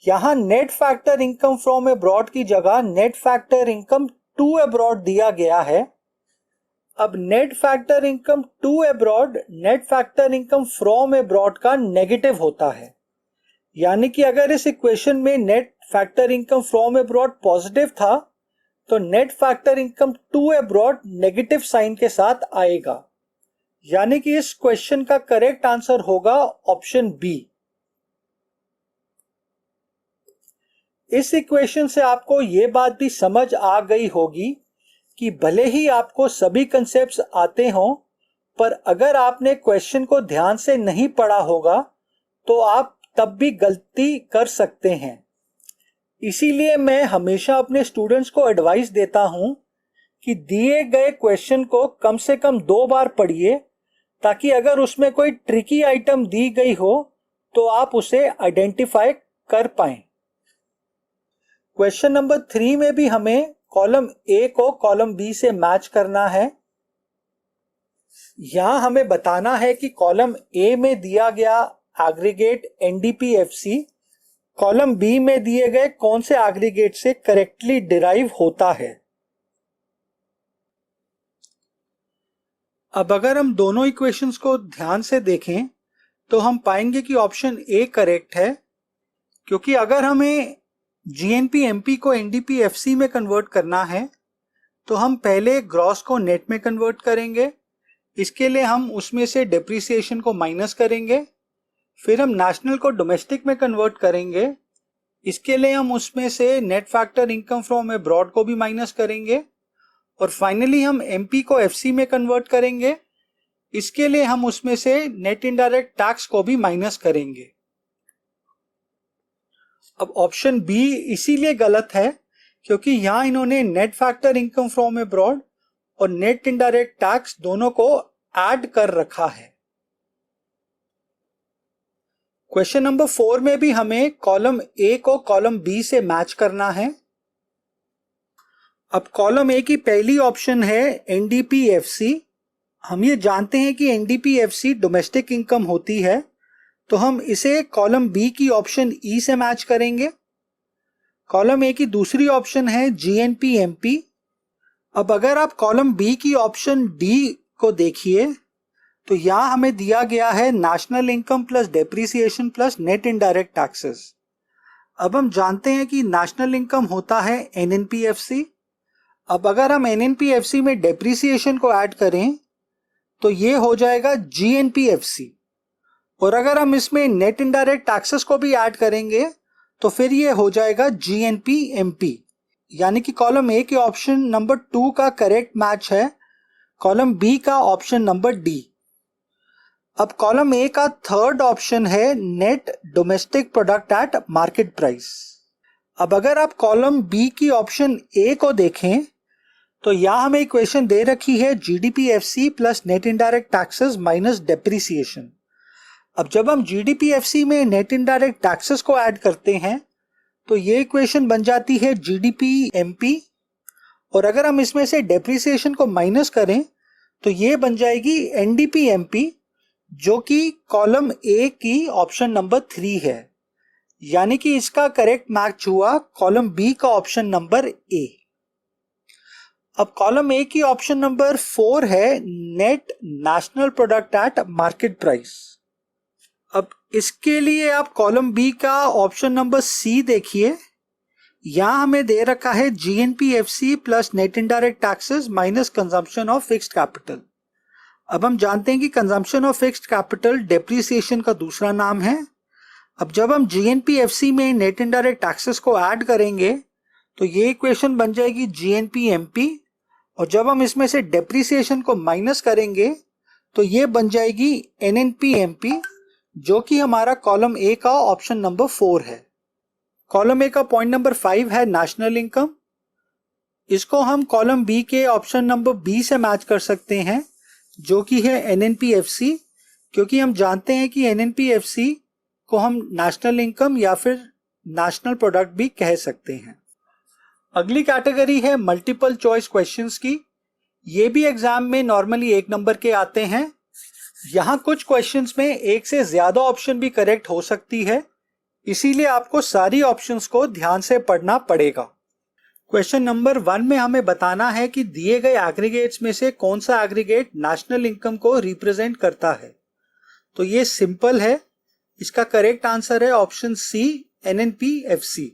यहां net factor income from abroad की जगह net factor income to abroad दिया गया है। अब net factor income to abroad net factor income from abroad का नेगेटिव होता है। यानी कि अगर इस इक्वेशन में net factor income from abroad positive था तो net factor income to abroad negative sign के साथ आएगा। यानी कि इस क्वेश्चन का करेक्ट आंसर होगा ऑप्शन बी। इस इक्वेशन से आपको यह बात भी समझ आ गई होगी कि भले ही आपको सभी कंसेप्ट्स आते हों, पर अगर आपने क्वेश्चन को ध्यान से नहीं पढ़ा होगा तो आप तब भी गलती कर सकते हैं। इसीलिए मैं हमेशा अपने स्टूडेंट्स को एडवाइस देता हूं कि दिए गए क्वेश्चन को कम से कम 2 बार पढ़िए, ताकि अगर उसमें कोई ट्रिकी आइटम दी गई हो तो आप उसे आइडेंटिफाई कर पाएं। क्वेश्चन नंबर 3 में भी हमें कॉलम ए को कॉलम बी से मैच करना है। यहां हमें बताना है कि कॉलम ए में दिया गया एग्रीगेट एनडीपीएफसी कॉलम बी में दिए गए कौन से एग्रीगेट से करेक्टली डिराइव होता है। अब अगर हम दोनों इक्वेशंस को ध्यान से देखें तो हम पाएंगे कि ऑप्शन ए करेक्ट है, क्योंकि अगर हमें जीएनपी-एमपी को एनडीपी-एफसी में कन्वर्ट करना है तो हम पहले ग्रॉस को नेट में कन्वर्ट करेंगे। इसके लिए हम उसमें से डेप्रिसिएशन को माइनस करेंगे, फिर हम नेशनल को डोमेस्टिक में कन्वर्ट करेंगे। इसके लिए हम उसमें से net factor income from abroad को भी माइनस करेंगे, और फाइनली हम एमपी को एफसी में कन्वर्ट करेंगे। इसके लिए हम उसमें से नेट इनडायरेक्ट टैक्स को भी माइनस करेंगे। अब ऑप्शन बी इसीलिए गलत है क्योंकि यहां इन्होंने net factor income from abroad और नेट इनडायरेक्ट टैक्स दोनों को ऐड कर रखा है। क्वेश्चन नंबर 4 में भी हमें कॉलम ए को कॉलम बी से मैच करना है। अब कॉलम ए की पहली ऑप्शन है एनडीपीएफसी। हम ये जानते हैं कि एनडीपीएफसी डोमेस्टिक इनकम होती है, तो हम इसे कॉलम बी की ऑप्शन ई से मैच करेंगे। कॉलम ए की दूसरी ऑप्शन है जीएनपी-एमपी। अब अगर आप कॉलम बी की ऑप्शन डी को देखिए तो यहां हमें दिया गया है national income plus depreciation plus net indirect taxes. अब हम जानते हैं कि नेशनल इनकम होता है एनएनपीएफसी। अब अगर हम एनएनपीएफसी में डेप्रिसिएशन को ऐड करें तो ये हो जाएगा जीएनपीएफसी, और अगर हम इसमें नेट इनडायरेक्ट टैक्सेस को भी ऐड करेंगे तो फिर ये हो जाएगा जीएनपी-एमपी। यानी कि कॉलम ए के ऑप्शन नंबर 2 का करेक्ट मैच है कॉलम बी का ऑप्शन नंबर डी। अब कॉलम ए का थर्ड ऑप्शन है net domestic product at market price. अब अगर आप कॉलम बी की ऑप्शन ए को देखें तो यहां हमें इक्वेशन दे रखी है GDPFC plus net indirect taxes minus depreciation. अब जब हम जीडीपीएफसी में नेट इनडायरेक्ट टैक्सेस को ऐड करते हैं तो ये इक्वेशन बन जाती है जीडीपी-एमपी, और अगर हम इसमें से डेप्रिसिएशन को माइनस करें तो ये बन जाएगी एनडीपी-एमपी, जो कि कॉलम ए की ऑप्शन नंबर 3 है। यानी कि इसका करेक्ट मैच हुआ कॉलम बी का ऑप्शन नंबर ए। अब कॉलम ए की ऑप्शन नंबर 4 है net national product at market price. अब इसके लिए आप कॉलम बी का ऑप्शन नंबर सी देखिए। यहां हमें दे रखा है GNPFC plus net indirect taxes minus consumption of fixed capital. अब हम जानते हैं कि consumption of fixed capital depreciation का दूसरा नाम है। अब जब हम जीएनपीएफसी में नेट इनडायरेक्ट टैक्सेस को ऐड करेंगे तो ये इक्वेशन बन जाएगी जीएनपी-एमपी, और जब हम इसमें से डेप्रिसिएशन को माइनस करेंगे तो ये बन जाएगी एनएनपी-एमपी, जो कि हमारा कॉलम ए का ऑप्शन नंबर 4 है। कॉलम ए का पॉइंट नंबर 5 है नेशनल इनकम। इसको हम कॉलम बी के ऑप्शन नंबर बी से मैच कर सकते हैं, जो कि है एनएनपीएफसी, क्योंकि हम जानते हैं कि एनएनपीएफसी को हम नेशनल इनकम या फिर नेशनल प्रोडक्ट भी कह सकते हैं। अगली कैटेगरी है मल्टीपल चॉइस क्वेश्चंस की। ये भी एग्जाम में नॉर्मली 1 नंबर के आते हैं। यहां कुछ क्वेश्चंस में एक से ज्यादा ऑप्शन भी करेक्ट हो सकती है, इसीलिए आपको सारी ऑप्शंस को ध्यान से पढ़ना पड़ेगा। क्वेश्चन नंबर 1 में हमें बताना है कि दिए गए एग्रीगेट्स में से कौन सा एग्रीगेट नेशनल इनकम को रिप्रेजेंट करता है। तो ये सिंपल है, इसका करेक्ट आंसर है option C NNPFC.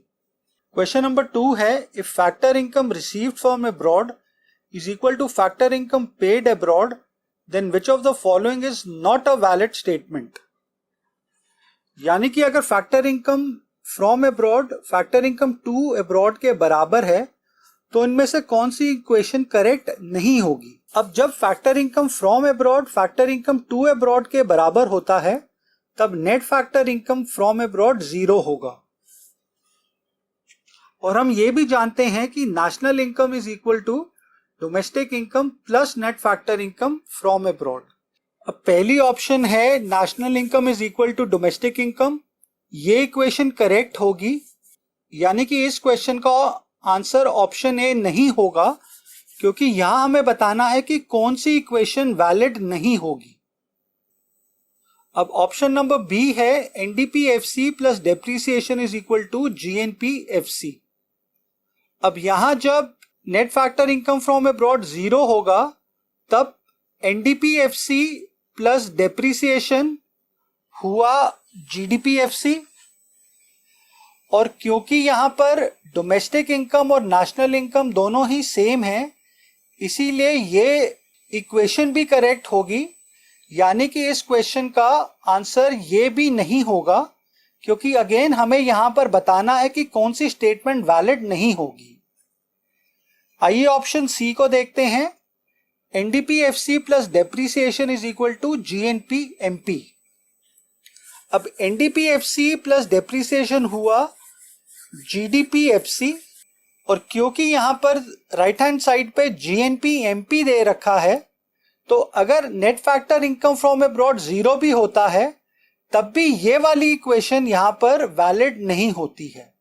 Question number 2 है if factor income received from abroad is equal to factor income paid abroad then which of the following is not a valid statement. यानी कि अगर factor income from abroad factor income to abroad के बराबर है तो इनमें से कौन सी इक्वेशन करेक्ट नहीं होगी। अब जब factor income from abroad factor income to abroad के बराबर होता है तब net factor income from abroad 0 होगा। और हम ये भी जानते हैं कि national income is equal to domestic income plus net factor income from abroad. अब पहली ऑप्शन है national income is equal to domestic income, ये इक्वेशन करेक्ट होगी, यानी कि इस क्वेश्चन का आंसर ऑप्शन ए नहीं होगा, क्योंकि यहां हमें बताना है कि कौन सी इक्वेशन वैलिड नहीं होगी। अब ऑप्शन नंबर बी है NDPFC plus depreciation is equal to GNPFC. अब यहां जब net factor income from abroad 0 होगा तब एनडीपीएफसी प्लस डेप्रीसिएशन हुआ जीडीपीएफसी, और क्योंकि यहां पर डोमेस्टिक इनकम और नेशनल इनकम दोनों ही सेम है, इसीलिए ये इक्वेशन भी करेक्ट होगी, यानी कि इस क्वेश्चन का आंसर ये भी नहीं होगा, क्योंकि अगेन हमें यहां पर बताना है कि कौन सी स्टेटमेंट वैलिड नहीं होगी। आइए ऑप्शन सी को देखते हैं, NDPFC plus depreciation is equal to GNPMP. अब एनडीपीएफसी प्लस डेप्रीसिएशन हुआ जीडीपीएफसी, और क्योंकि यहां पर राइट हैंड साइड पे जीएनपीएमपी दे रखा है, तो अगर net factor income from abroad 0 भी होता है तब भी ये वाली इक्वेशन यहां पर वैलिड नहीं होती है,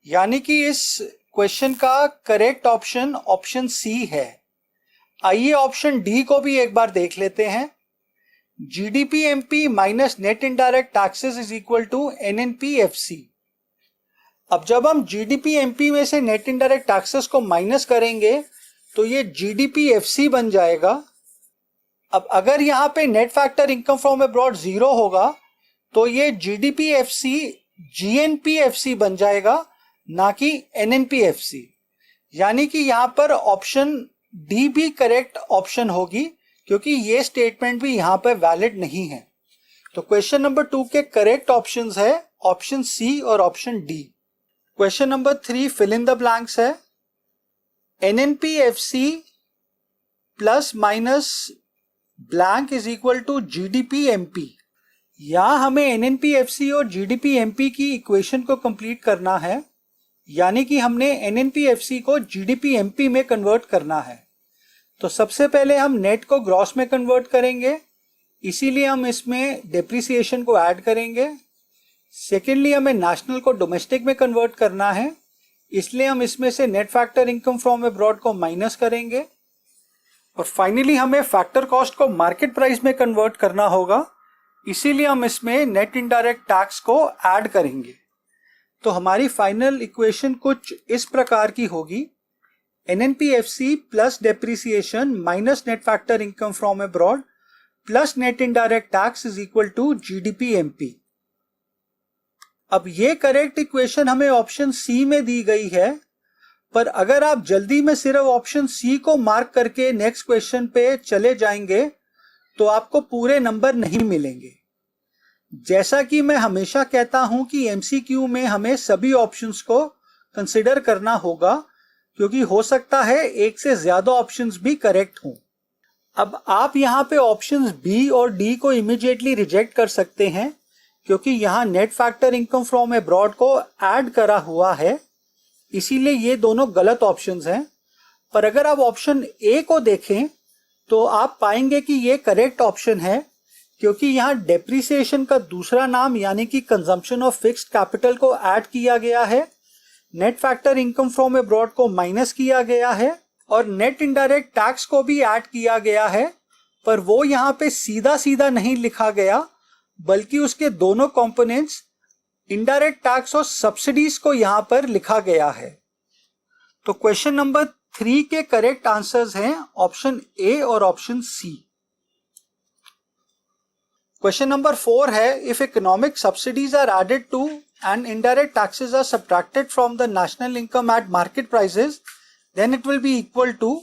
यानी कि इस क्वेश्चन का करेक्ट ऑप्शन ऑप्शन सी है। आइए ऑप्शन डी को भी एक बार देख लेते हैं, GDPMP minus net indirect taxes is equal to NNPFC. अब जब हम जीडीपीएमपी में से नेट इनडायरेक्ट टैक्सेस को माइनस करेंगे तो ये जीडीपीएफसी बन जाएगा। अब अगर यहां पे net factor income from abroad 0 होगा तो ये जीडीपीएफसी जीएनपीएफसी बन जाएगा, ना कि एनएनपीएफसी, यानी कि यहां पर ऑप्शन डी भी करेक्ट ऑप्शन होगी, क्योंकि ये स्टेटमेंट भी यहां पर वैलिड नहीं है। तो क्वेश्चन नंबर 2 के करेक्ट ऑप्शंस है ऑप्शन सी और option D. Question number 3 fill in the blanks है, NNPFC plus minus blank is equal to GDPMP. यहां हमें एनएनपीएफसी और जीडीपीएमपी की इक्वेशन को कंप्लीट करना है, यानी कि हमने एनएनपीएफसी को जीडीपीएमपी में कन्वर्ट करना है। तो सबसे पहले हम नेट को ग्रॉस में कन्वर्ट करेंगे, इसीलिए हम इसमें डेप्रिसिएशन को ऐड करेंगे। सेकेंडली हमें नेशनल को डोमेस्टिक में कन्वर्ट करना है, इसलिए हम इसमें से net factor income from abroad को माइनस करेंगे। और फाइनली हमें फैक्टर कॉस्ट को मार्केट प्राइस में कन्वर्ट करना होगा, इसीलिए हम इसमें नेट इनडायरेक्ट टैक्स को ऐड करेंगे। तो हमारी फाइनल इक्वेशन कुछ इस प्रकार की होगी, NNPFC plus depreciation minus net factor income from abroad plus net indirect tax is equal to GDPMP. अब ये करेक्ट इक्वेशन हमें ऑप्शन सी में दी गई है, पर अगर आप जल्दी में सिर्फ ऑप्शन सी को मार्क करके नेक्स्ट क्वेश्चन पे चले जाएंगे तो आपको पूरे नंबर नहीं मिलेंगे। जैसा कि मैं हमेशा कहता हूं कि एमसीक्यू में हमें सभी ऑप्शंस को कंसिडर करना होगा, क्योंकि हो सकता है एक से ज्यादा ऑप्शंस भी करेक्ट हों। अब आप यहां पे ऑप्शंस बी और डी को इमीडिएटली रिजेक्ट कर सकते हैं, क्योंकि यहां net factor income from abroad को ऐड करा हुआ है, इसीलिए ये दोनों गलत ऑप्शंस हैं। पर अगर आप ऑप्शन ए को देखें तो आप पाएंगे कि ये करेक्ट ऑप्शन है, क्योंकि यहां डेप्रिसिएशन का दूसरा नाम यानी कि कंजम्पशन ऑफ फिक्स्ड कैपिटल को ऐड किया गया है, net factor income from abroad को माइनस किया गया है, और नेट इनडायरेक्ट टैक्स को भी ऐड किया गया है, पर वो यहां पे सीधा सीधा नहीं लिखा गया, बल्कि उसके दोनों कंपोनेंट्स इनडायरेक्ट टैक्स और सब्सिडीज को यहां पर लिखा गया है। तो क्वेश्चन नंबर 3 के करेक्ट आंसर्स हैं ऑप्शन ए और ऑप्शन सी। क्वेश्चन नंबर 4 है, if economic subsidies are added to and indirect taxes are subtracted from the national income at market prices then it will be equal to.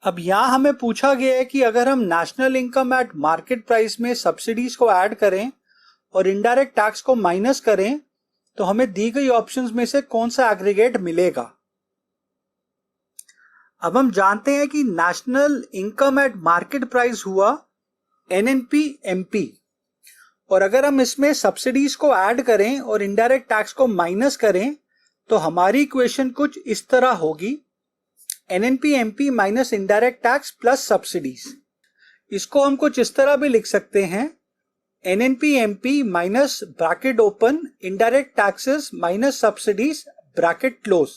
अब यहां हमें पूछा गया है कि अगर हम national income at market price में सब्सिडीज को ऐड करें और इनडायरेक्ट टैक्स को माइनस करें तो हमें दी गई ऑप्शंस में से कौन सा एग्रीगेट मिलेगा। अब हम जानते हैं कि national income at market price हुआ एनएनपीएमपी, और अगर हम इसमें सब्सिडीज को ऐड करें और इनडायरेक्ट टैक्स को माइनस करें तो हमारी इक्वेशन कुछ इस तरह होगी, NNP-MP minus indirect tax plus subsidies. इसको हम कुछ इस तरह भी लिख सकते हैं, NNP-MP minus bracket open indirect taxes minus subsidies bracket close,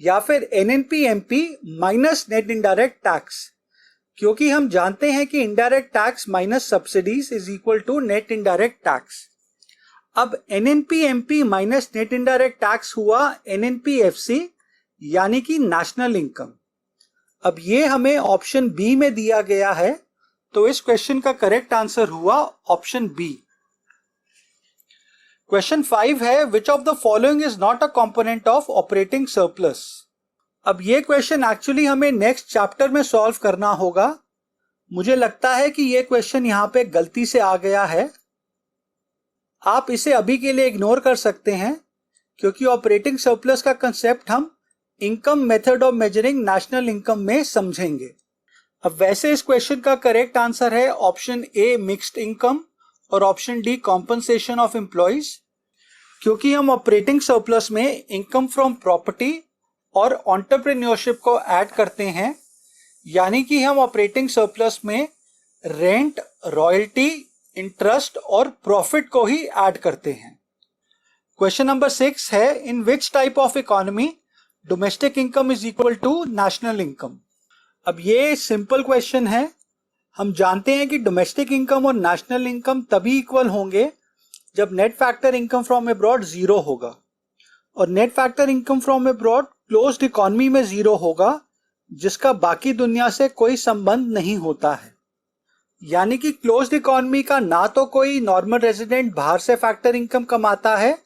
या फिर NNP-MP minus net indirect tax, क्योंकि हम जानते हैं कि indirect tax minus subsidies is equal to net indirect tax. अब NNP-MP minus net indirect tax हुआ NNP-FC यानी कि नेशनल इनकम। अब ये हमें ऑप्शन बी में दिया गया है, तो इस क्वेश्चन का करेक्ट आंसर हुआ ऑप्शन बी। क्वेश्चन 5 है, which of the following is not a component of operating surplus. अब ये क्वेश्चन एक्चुअली हमें नेक्स्ट चैप्टर में सॉल्व करना होगा। मुझे लगता है कि ये क्वेश्चन यहां पे गलती से आ गया है। आप इसे अभी के लिए इग्नोर कर सकते हैं, क्योंकि ऑपरेटिंग सरप्लस का कंसेप्ट हम income method of measuring national income में समझेंगे। अब वैसे इस क्वेश्चन का करेक्ट आंसर है ऑप्शन ए मिक्स्ड इनकम और option D compensation of employees, क्योंकि हम ऑपरेटिंग सरप्लस में इनकम फ्रॉम प्रॉपर्टी और एंटरप्रेन्योरशिप को ऐड करते हैं, यानी कि हम ऑपरेटिंग सरप्लस में रेंट, रॉयल्टी, इंटरेस्ट और प्रॉफिट को ही ऐड करते हैं। क्वेश्चन नंबर 6 है, in which type of economy domestic income is equal to national income. अब ये सिंपल क्वेश्चन है। हम जानते हैं कि डोमेस्टिक इनकम और नेशनल इनकम तभी इक्वल होंगे जब net factor income from abroad zero होगा, और net factor income from abroad closed economy में जीरो होगा, जिसका बाकी दुनिया से कोई संबंध नहीं होता है। यानी कि क्लोज्ड इकोनॉमी का ना तो कोई नॉर्मल रेजिडेंट बाहर से फैक्टर इनकम कमाता है,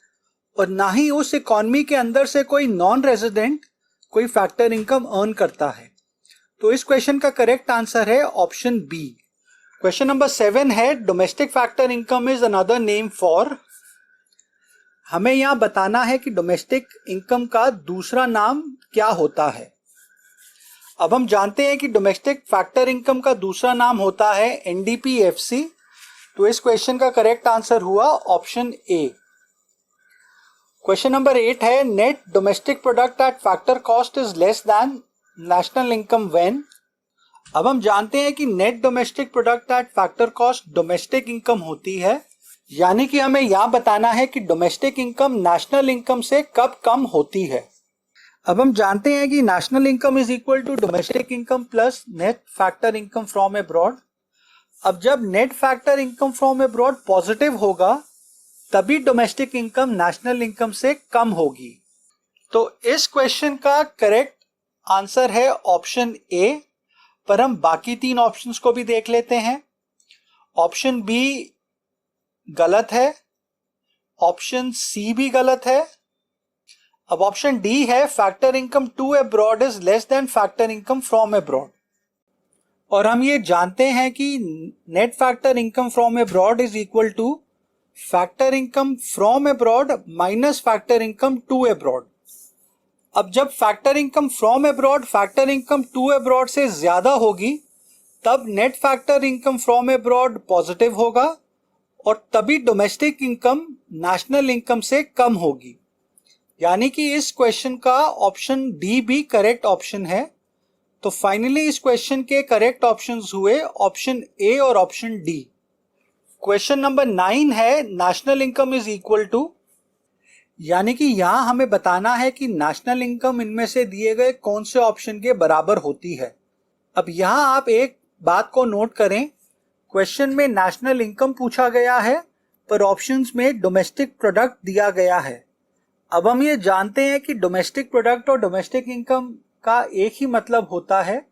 और ना ही उस इकोनॉमी के अंदर से कोई नॉन रेजिडेंट कोई फैक्टर इनकम अर्न करता है। तो इस क्वेश्चन का करेक्ट आंसर है ऑप्शन बी। क्वेश्चन नंबर 7 है, domestic factor income is another name for. हमें यहां बताना है कि डोमेस्टिक इनकम का दूसरा नाम क्या होता है। अब हम जानते हैं कि डोमेस्टिक फैक्टर इनकम का दूसरा नाम होता है NDP-FC, तो इस क्वेश्चन का करेक्ट आंसर हुआ ऑप्शन ए। क्वेश्चन नंबर 8 है, net domestic product eight factor cost is less then national income when. अब हम जानते हैं कि net domestic product eight factor cost domestic income होती है, यानी कि हमें यहां बताना है कि डोमेस्टिक इनकम नेशनल इनकम से कब कम होती है। अब हम जानते हैं कि national income is equal to domestic income plus net factor income from abroad. अब जब net factor income from abroad positive होगा, तभी डोमेस्टिक इनकम नेशनल इनकम से कम होगी। तो इस क्वेश्चन का करेक्ट आंसर है ऑप्शन ए, पर हम बाकी 3 ऑप्शंस को भी देख लेते हैं। ऑप्शन बी गलत है, ऑप्शन सी भी गलत है। अब ऑप्शन डी है, factor income to abroad is less than factor income from abroad, और हम ये जानते हैं कि net factor income from abroad is equal to factor income from abroad minus factor income to abroad. अब जब factor income from abroad factor income to abroad से ज्यादा होगी, तब net factor income from abroad positive होगा, और तभी डोमेस्टिक इनकम नेशनल इनकम से कम होगी। यानी कि इस क्वेश्चन का ऑप्शन डी भी करेक्ट ऑप्शन है। तो फाइनली इस क्वेश्चन के करेक्ट ऑप्शंस हुए ऑप्शन ए और ऑप्शन डी। क्वेश्चन नंबर 9 है, national income is equal to, यानी कि यहां हमें बताना है कि नेशनल इनकम इनमें से दिए गए कौन से ऑप्शन के बराबर होती है। अब यहां आप एक बात को नोट करें, क्वेश्चन में नेशनल इनकम पूछा गया है, पर ऑप्शंस में डोमेस्टिक प्रोडक्ट दिया गया है। अब हम ये जानते हैं कि डोमेस्टिक प्रोडक्ट और डोमेस्टिक इनकम का एक ही मतलब होता है,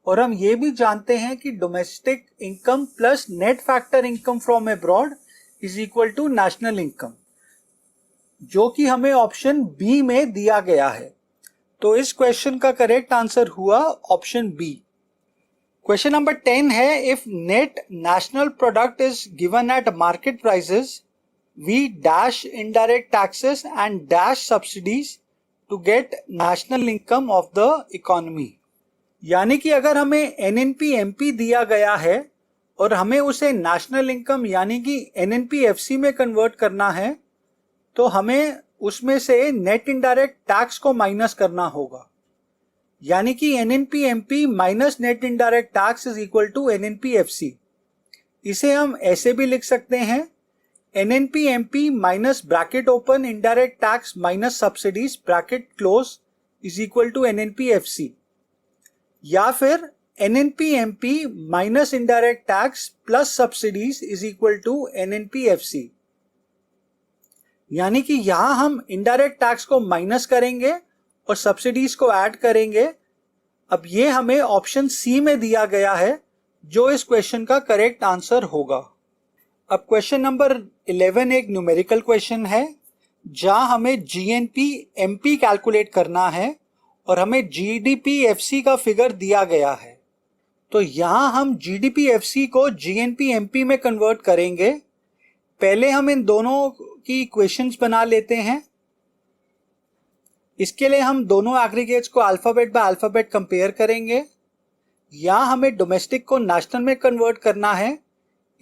और हम ये भी जानते हैं कि domestic income plus net factor income from abroad is equal to national income, जो कि हमें ऑप्शन बी में दिया गया है। तो इस क्वेश्चन का करेक्ट आंसर हुआ ऑप्शन बी। क्वेश्चन नंबर 10 है, if net national product is given at market prices, we dash indirect taxes and dash subsidies to get national income of the economy. यानी कि अगर हमें NNP-MP दिया गया है और हमें उसे नेशनल इनकम यानी कि NNP-FC में कन्वर्ट करना है, तो हमें उसमें से नेट इनडायरेक्ट टैक्स को माइनस करना होगा, यानी कि NNP-MP minus net indirect tax is equal to NNP-FC। इसे हम ऐसे भी लिख सकते हैं, NNP-MP minus bracket open indirect tax minus subsidies bracket close is equal to NNP-FC, या फिर NNP-MP minus indirect tax plus subsidies is equal to NNP-FC, यानी कि यहां हम इनडायरेक्ट टैक्स को माइनस करेंगे और सब्सिडीज को ऐड करेंगे। अब ये हमें ऑप्शन सी में दिया गया है, जो इस क्वेश्चन का करेक्ट आंसर होगा। अब क्वेश्चन नंबर 11 एक न्यूमेरिकल क्वेश्चन है, जहां हमें GNP-MP कैलकुलेट करना है और हमें GDP-FC का फिगर दिया गया है। तो यहां हम GDP-FC को GNP-MP में कन्वर्ट करेंगे। पहले हम इन दोनों की इक्वेशंस बना लेते हैं। इसके लिए हम दोनों एग्रीगेट्स को अल्फाबेट बाय अल्फाबेट कंपेयर करेंगे। यहां हमें डोमेस्टिक को नेशनल में कन्वर्ट करना है,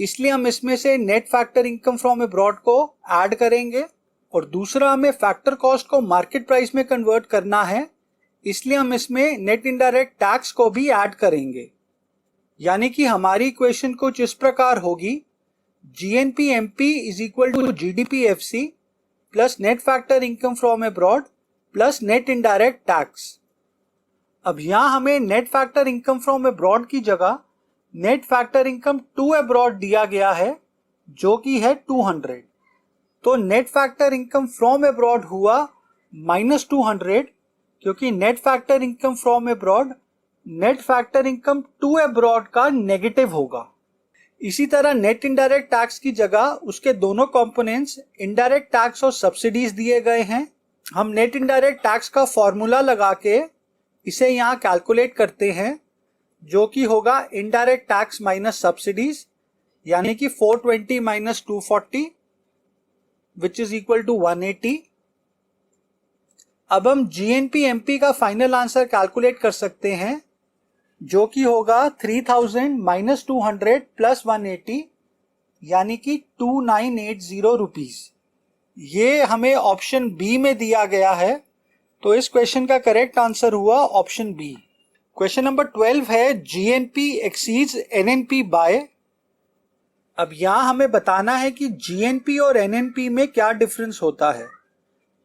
इसलिए हम इसमें से net factor income from abroad को ऐड करेंगे, और दूसरा हमें फैक्टर कॉस्ट को मार्केट प्राइस में कन्वर्ट करना है, इसलिए हम इसमें नेट इनडायरेक्ट टैक्स को भी ऐड करेंगे। यानी कि हमारी इक्वेशन कुछ इस प्रकार होगी, GNP-MP is equal to GDP-FC plus net factor income from abroad plus net indirect tax. अब यहां हमें net factor income from abroad की जगह net factor income to abroad दिया गया है, जो कि है 200। तो net factor income from abroad हुआ -200, क्योंकि net factor income from abroad net factor income to abroad का नेगेटिव होगा। इसी तरह नेट इनडायरेक्ट टैक्स की जगह उसके दोनों कंपोनेंट्स इनडायरेक्ट टैक्स और सब्सिडीज दिए गए हैं। हम नेट इनडायरेक्ट टैक्स का फॉर्मूला लगा के इसे यहां कैलकुलेट करते हैं, जो कि होगा इनडायरेक्ट टैक्स माइनस सब्सिडीज, यानी कि 420 minus 240 which is equal to 180। अब हम GNP-MP का फाइनल आंसर कैलकुलेट कर सकते हैं, जो कि होगा 3000 माइनस 200 प्लस 180, यानी कि 2980 रुपीज। ये हमें ऑप्शन बी में दिया गया है, तो इस क्वेश्चन का करेक्ट आंसर हुआ ऑप्शन बी। क्वेश्चन नंबर 12 है GNP एक्सीड्स NNP बाय। अब यहां हमें बताना है कि GNP और NNP में क्या डिफरेंस होता है।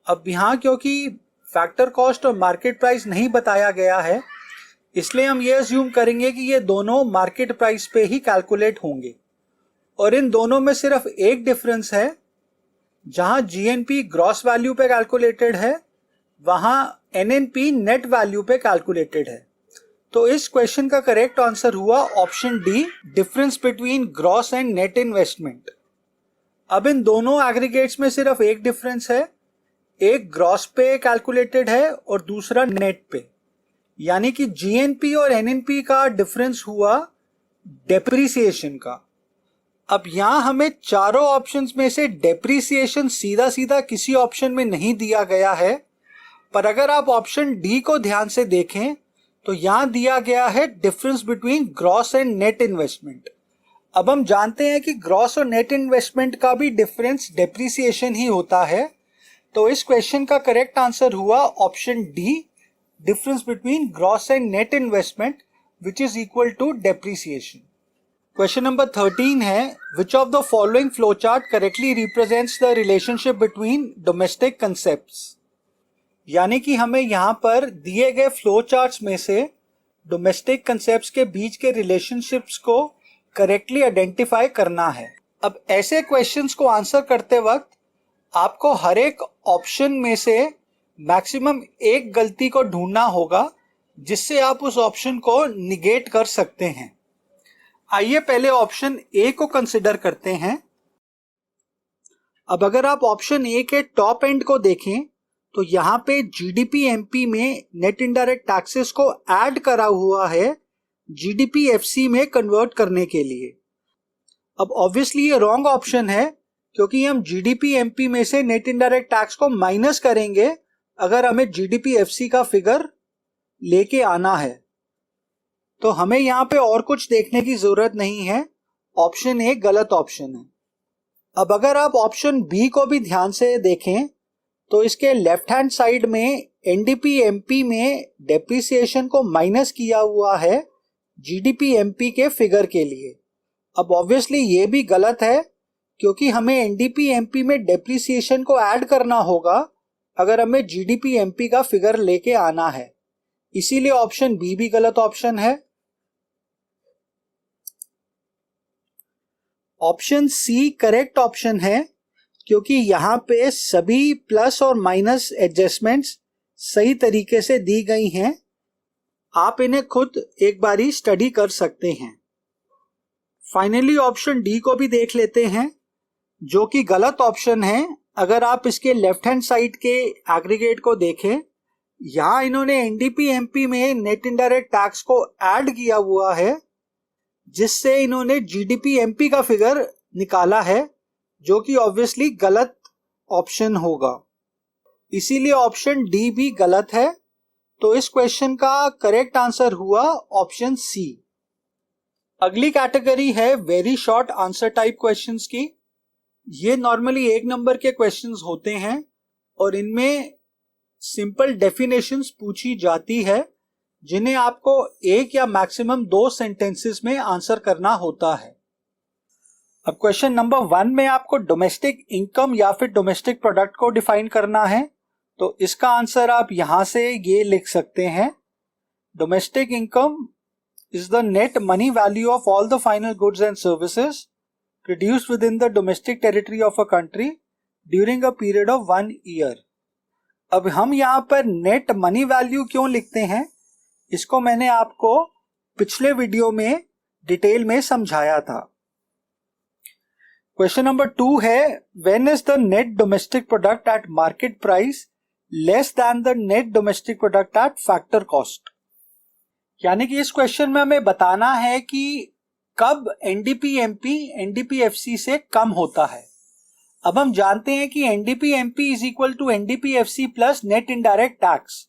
अब यहां क्योंकि फैक्टर कॉस्ट और मार्केट प्राइस नहीं बताया गया है, इसलिए हम ये अज्यूम करेंगे कि ये दोनों मार्केट प्राइस पे ही कैलकुलेट होंगे, और इन दोनों में सिर्फ एक डिफरेंस है, जहां GNP ग्रॉस वैल्यू पे कैलकुलेटेड है, वहां NNP नेट वैल्यू पे कैलकुलेटेड है। तो इस क्वेश्चन का करेक्ट आंसर हुआ option D, difference between gross and net investment. अब इन दोनों एग्रीगेट्स में सिर्फ एक डिफरेंस है, एक ग्रॉस पे कैलकुलेटेड है और दूसरा नेट पे, यानी कि GNP और NNP का डिफरेंस हुआ डेप्रिसिएशन का। अब यहां हमें चारों ऑप्शंस में से डेप्रिसिएशन सीधा सीधा किसी ऑप्शन में नहीं दिया गया है, पर अगर आप ऑप्शन डी को ध्यान से देखें तो यहां दिया गया है difference between gross and net investment. अब हम जानते हैं कि ग्रॉस और नेट इन्वेस्टमेंट का भी डिफरेंस डेप्रिसिएशन ही होता है, तो इस क्वेश्चन का करेक्ट आंसर हुआ option D, difference between gross and net investment which is equal to depreciation. Question number 13 है which of the following flow chart correctly represents the relationship between domestic concepts. यानी कि हमें यहां पर दिए गए फ्लो चार्ट्स में से डोमेस्टिक कंसेप्ट्स के बीच के रिलेशनशिप्स को करेक्टली आइडेंटिफाई करना है। अब ऐसे क्वेश्चंस को आंसर करते वक्त आपको हर एक ऑप्शन में से मैक्सिमम एक गलती को ढूंढना होगा, जिससे आप उस ऑप्शन को निगेट कर सकते हैं। आइए पहले ऑप्शन ए को कंसिडर करते हैं। अब अगर आप ऑप्शन ए के टॉप एंड को देखें तो यहां पे GDP-MP में नेट इनडायरेक्ट टैक्सेस को ऐड करा हुआ है GDP-FC में कन्वर्ट करने के लिए। अब ऑब्वियसली ये रॉन्ग ऑप्शन है, क्योंकि हम GDP-MP में से नेट इनडायरेक्ट टैक्स को माइनस करेंगे अगर हमें GDP-FC का फिगर लेके आना है। तो हमें यहां पे और कुछ देखने की जरूरत नहीं है, ऑप्शन ए गलत ऑप्शन है। अब अगर आप ऑप्शन बी को भी ध्यान से देखें तो इसके लेफ्ट हैंड साइड में एनडीपी एमपी में डेप्रिसिएशन को माइनस किया हुआ है जीडीपी एमपी के फिगर के लिए। अब ऑब्वियसली ये भी गलत है क्योंकि हमें एनडीपी एमपी में डेप्रिसिएशन को ऐड करना होगा अगर हमें जीडीपी एमपी का फिगर लेके आना है, इसीलिए ऑप्शन बी भी गलत ऑप्शन है। ऑप्शन सी करेक्ट ऑप्शन है क्योंकि यहां पे सभी प्लस और माइनस एडजस्टमेंट्स सही तरीके से दी गई हैं। आप इन्हें खुद एक बारी स्टडी कर सकते हैं। फाइनली ऑप्शन डी को भी देख लेते हैं जो कि गलत ऑप्शन है। अगर आप इसके लेफ्ट हैंड साइड के एग्रीगेट को देखें, यहां इन्होंने एनडीपी एमपी में नेट इनडायरेक्ट टैक्स को ऐड किया हुआ है जिससे इन्होंने जीडीपी एमपी का फिगर निकाला है जो कि ऑब्वियसली गलत ऑप्शन होगा, इसीलिए ऑप्शन डी भी गलत है। तो इस क्वेश्चन का करेक्ट आंसर हुआ ऑप्शन सी। अगली कैटेगरी है very short answer type questions की। ये नॉर्मली 1 नंबर के क्वेश्चंस होते हैं और इनमें सिंपल डेफिनेशंस पूछी जाती है जिन्हें आपको 1 या मैक्सिमम 2 सेंटेंसेस में आंसर करना होता है। अब क्वेश्चन नंबर 1 में आपको डोमेस्टिक इनकम या फिर डोमेस्टिक प्रोडक्ट को डिफाइन करना है, तो इसका आंसर आप यहां से ये लिख सकते हैं। Domestic income is the net money value of all the final goods and services produced within the domestic territory of a country during a period of 1 year। अब हम यहाँ पर नेट मनी वैल्यू क्यों लिखते हैं, इसको मैंने आपको पिछले वीडियो में डिटेल में समझाया था। क्वेश्चन नंबर 2 है when is the net domestic product at market price less than the net domestic product eight factor cost. यानी कि इस क्वेश्चन में हमें बताना है कि कब एनडीपी एमपी एनडीपी एफसी से कम होता है। अब हम जानते हैं कि NDP MP is equal to NDP FC plus net indirect tax.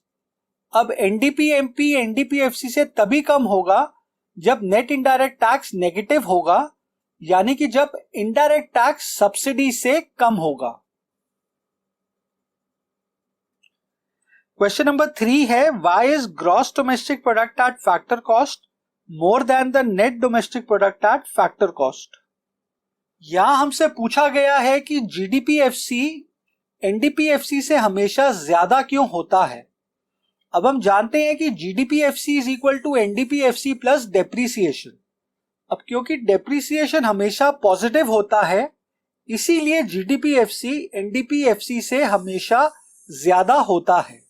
अब एनडीपी एमपी एनडीपी एफसी से तभी कम होगा जब नेट इनडायरेक्ट टैक्स नेगेटिव होगा, यानी कि जब इनडायरेक्ट टैक्स सब्सिडी से कम होगा। क्वेश्चन नंबर 3 है why is gross domestic product eight factor cost more than the net domestic product eight factor cost. यहां हमसे पूछा गया है कि जीडीपीएफसी एनडीपीएफसी से हमेशा ज्यादा क्यों होता है। अब हम जानते हैं कि GDPFC is equal to NDPFC plus depreciation. अब क्योंकि डेप्रीसिएशन हमेशा पॉजिटिव होता है, इसीलिए जीडीपीएफसी एनडीपीएफसी से हमेशा ज्यादा होता है।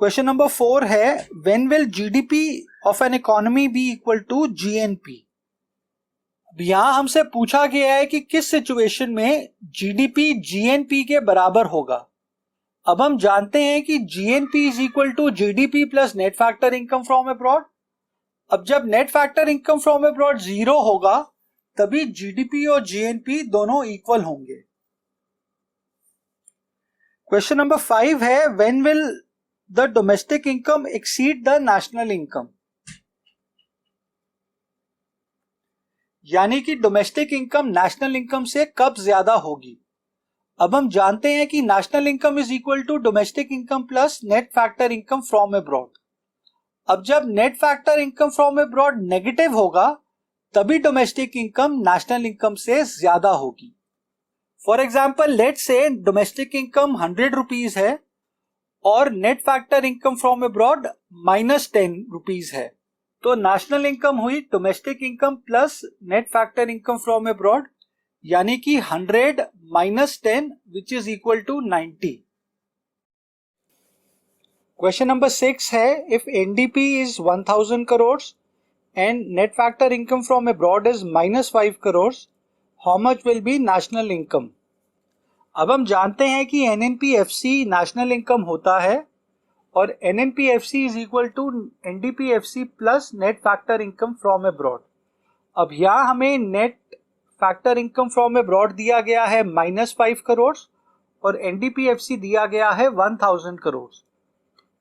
क्वेश्चन नंबर 4 है when will GDP of an economy be equal to GNP. यहां हमसे पूछा गया है कि किस सिचुएशन में जीडीपी जीएनपी के बराबर होगा। अब हम जानते हैं कि GNP is equal to GDP plus net factor income from abroad. अब जब net factor income from abroad 0 होगा तभी जीडीपी और जीएनपी दोनों इक्वल होंगे। क्वेश्चन नंबर 5 है when will the domestic income exceed the national income. यानी कि डोमेस्टिक इनकम नेशनल इनकम से कब ज्यादा होगी। अब हम जानते हैं कि national income is equal to domestic income plus net factor income from abroad. अब जब net factor income from abroad negative होगा तभी डोमेस्टिक इनकम नेशनल इनकम से ज्यादा होगी। For example let say domestic income 100 rupees है और net factor income from abroad -10 rupees है, तो नेशनल इनकम हुई domestic income plus net factor income from abroad, यानी कि 100 - 10 विच is equal to 90। Question number 6 है if NDP is 1000 crore and net factor income from abroad is -5 crore, how much will be national income. अब हम जानते हैं कि एनएनपीएफसी नेशनल इनकम होता है और NNPFC is equal to NDPFC plus net factor income from abroad. अब यहाँ हमें net factor income from abroad दिया गया है -5 करोड़ और एनडीपीएफसी दिया गया है 1000 करोड़,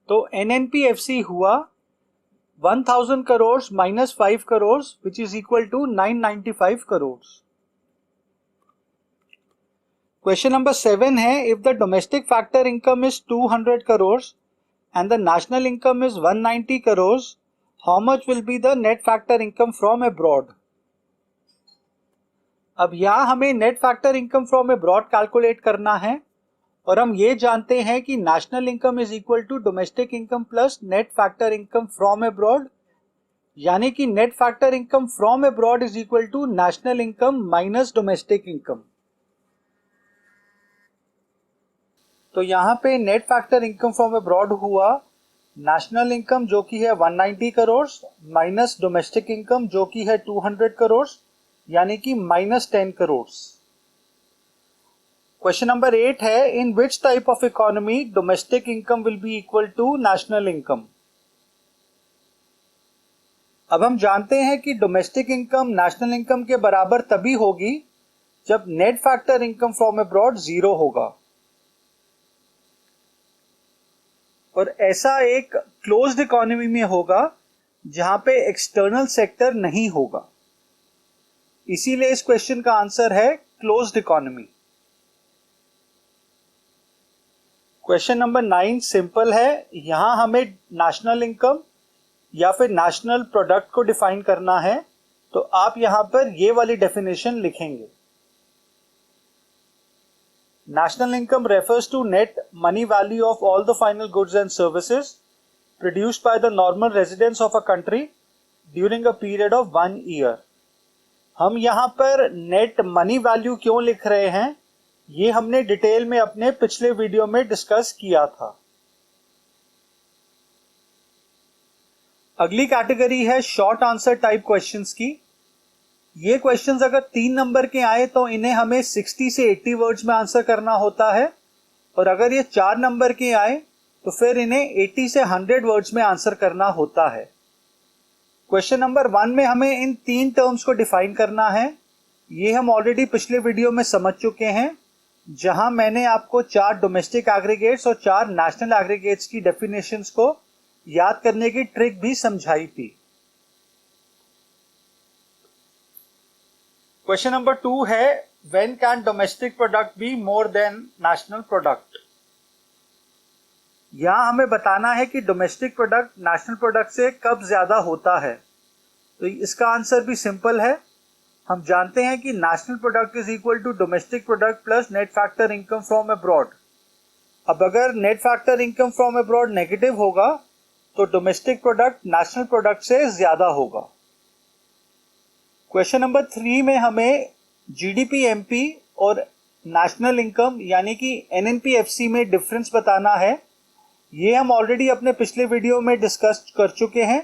तो एनएनपीएफसी हुआ 1000 crore -5 crore which is equal to 995 crore. Question number 7 है, if the domestic factor income is 200 crore and the national income is 190 crore, how much will be the net factor income from abroad. अब यहां हमें net factor income from abroad calculate करना है और हम ये जानते हैं कि national income is equal to domestic income plus net factor income from abroad, यानी कि net factor income from abroad is equal to national income minus domestic income. तो यहां पे net factor income from abroad हुआ नेशनल इनकम जो कि है 190 करोड़ माइनस डोमेस्टिक इनकम जो कि है 200 करोड़, यानी कि माइनस 10 करोड़। क्वेश्चन नंबर 8 है, in which type of economy domestic income will be equal to national income. अब हम जानते हैं कि डोमेस्टिक इनकम नेशनल इनकम के बराबर तभी होगी जब net factor income from abroad 0 होगा, और ऐसा एक क्लोज्ड इकोनॉमी में होगा जहां पे एक्सटर्नल सेक्टर नहीं होगा। इसीलिए इस क्वेश्चन का आंसर है closed economy. Question number 9 simple है, यहां हमें नेशनल इनकम या फिर नेशनल प्रोडक्ट को डिफाइन करना है, तो आप यहां पर ये वाली डेफिनेशन लिखेंगे। National income refers to net money value of all the final goods and services produced by the normal residents of a country during a period of 1 year. हम यहाँ पर नेट मनी वैल्यू क्यों लिख रहे हैं, ये हमने डिटेल में अपने पिछले वीडियो में डिस्कस किया था। अगली कैटेगरी है शॉर्ट आंसर टाइप क्वेश्चंस की। ये क्वेश्चंस अगर 3 नंबर के आए तो इन्हें हमें 60 से 80 वर्ड्स में आंसर करना होता है, और अगर ये 4 नंबर के आए तो फिर इन्हें 80 से 100 वर्ड्स में आंसर करना होता है। क्वेश्चन नंबर 1 में हमें इन 3 टर्म्स को डिफाइन करना है। ये हम ऑलरेडी पिछले वीडियो में समझ चुके हैं, जहां मैंने आपको 4 डोमेस्टिक एग्रीगेट्स और 4 नेशनल एग्रीगेट्स की डेफिनेशंस को याद करने की ट्रिक भी समझाई थी। क्वेश्चन नंबर 2 है, when can domestic product be more than national product. यहां हमें बताना है कि डोमेस्टिक प्रोडक्ट नेशनल प्रोडक्ट से कब ज्यादा होता है। तो इसका आंसर भी सिंपल है, हम जानते हैं कि national product is equal to domestic product plus net factor income from abroad. अब अगर net factor income from abroad negative होगा तो डोमेस्टिक प्रोडक्ट नेशनल प्रोडक्ट से ज्यादा होगा। क्वेश्चन नंबर 3 में हमें जीडीपी एमपी और नेशनल इनकम यानी कि एनएनपीएफसी में डिफरेंस बताना है। ये हम ऑलरेडी अपने पिछले वीडियो में डिस्कस कर चुके हैं।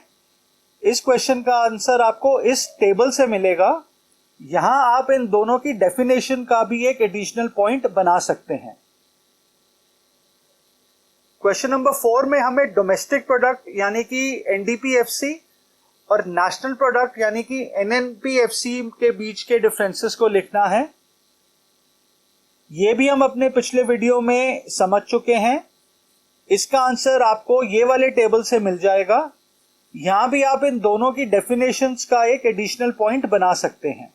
इस क्वेश्चन का आंसर आपको इस टेबल से मिलेगा। यहां आप इन दोनों की डेफिनेशन का भी एक एडिशनल पॉइंट बना सकते हैं। क्वेश्चन नंबर 4 में हमें डोमेस्टिक प्रोडक्ट यानी कि एनडीपीएफसी और नेशनल प्रोडक्ट यानी कि एनएनपीएफसी के बीच के डिफरेंसेस को लिखना है। ये भी हम अपने पिछले वीडियो में समझ चुके हैं। इसका आंसर आपको ये वाले टेबल से मिल जाएगा। यहां भी आप इन दोनों की डेफिनेशंस का एक एडिशनल पॉइंट बना सकते हैं।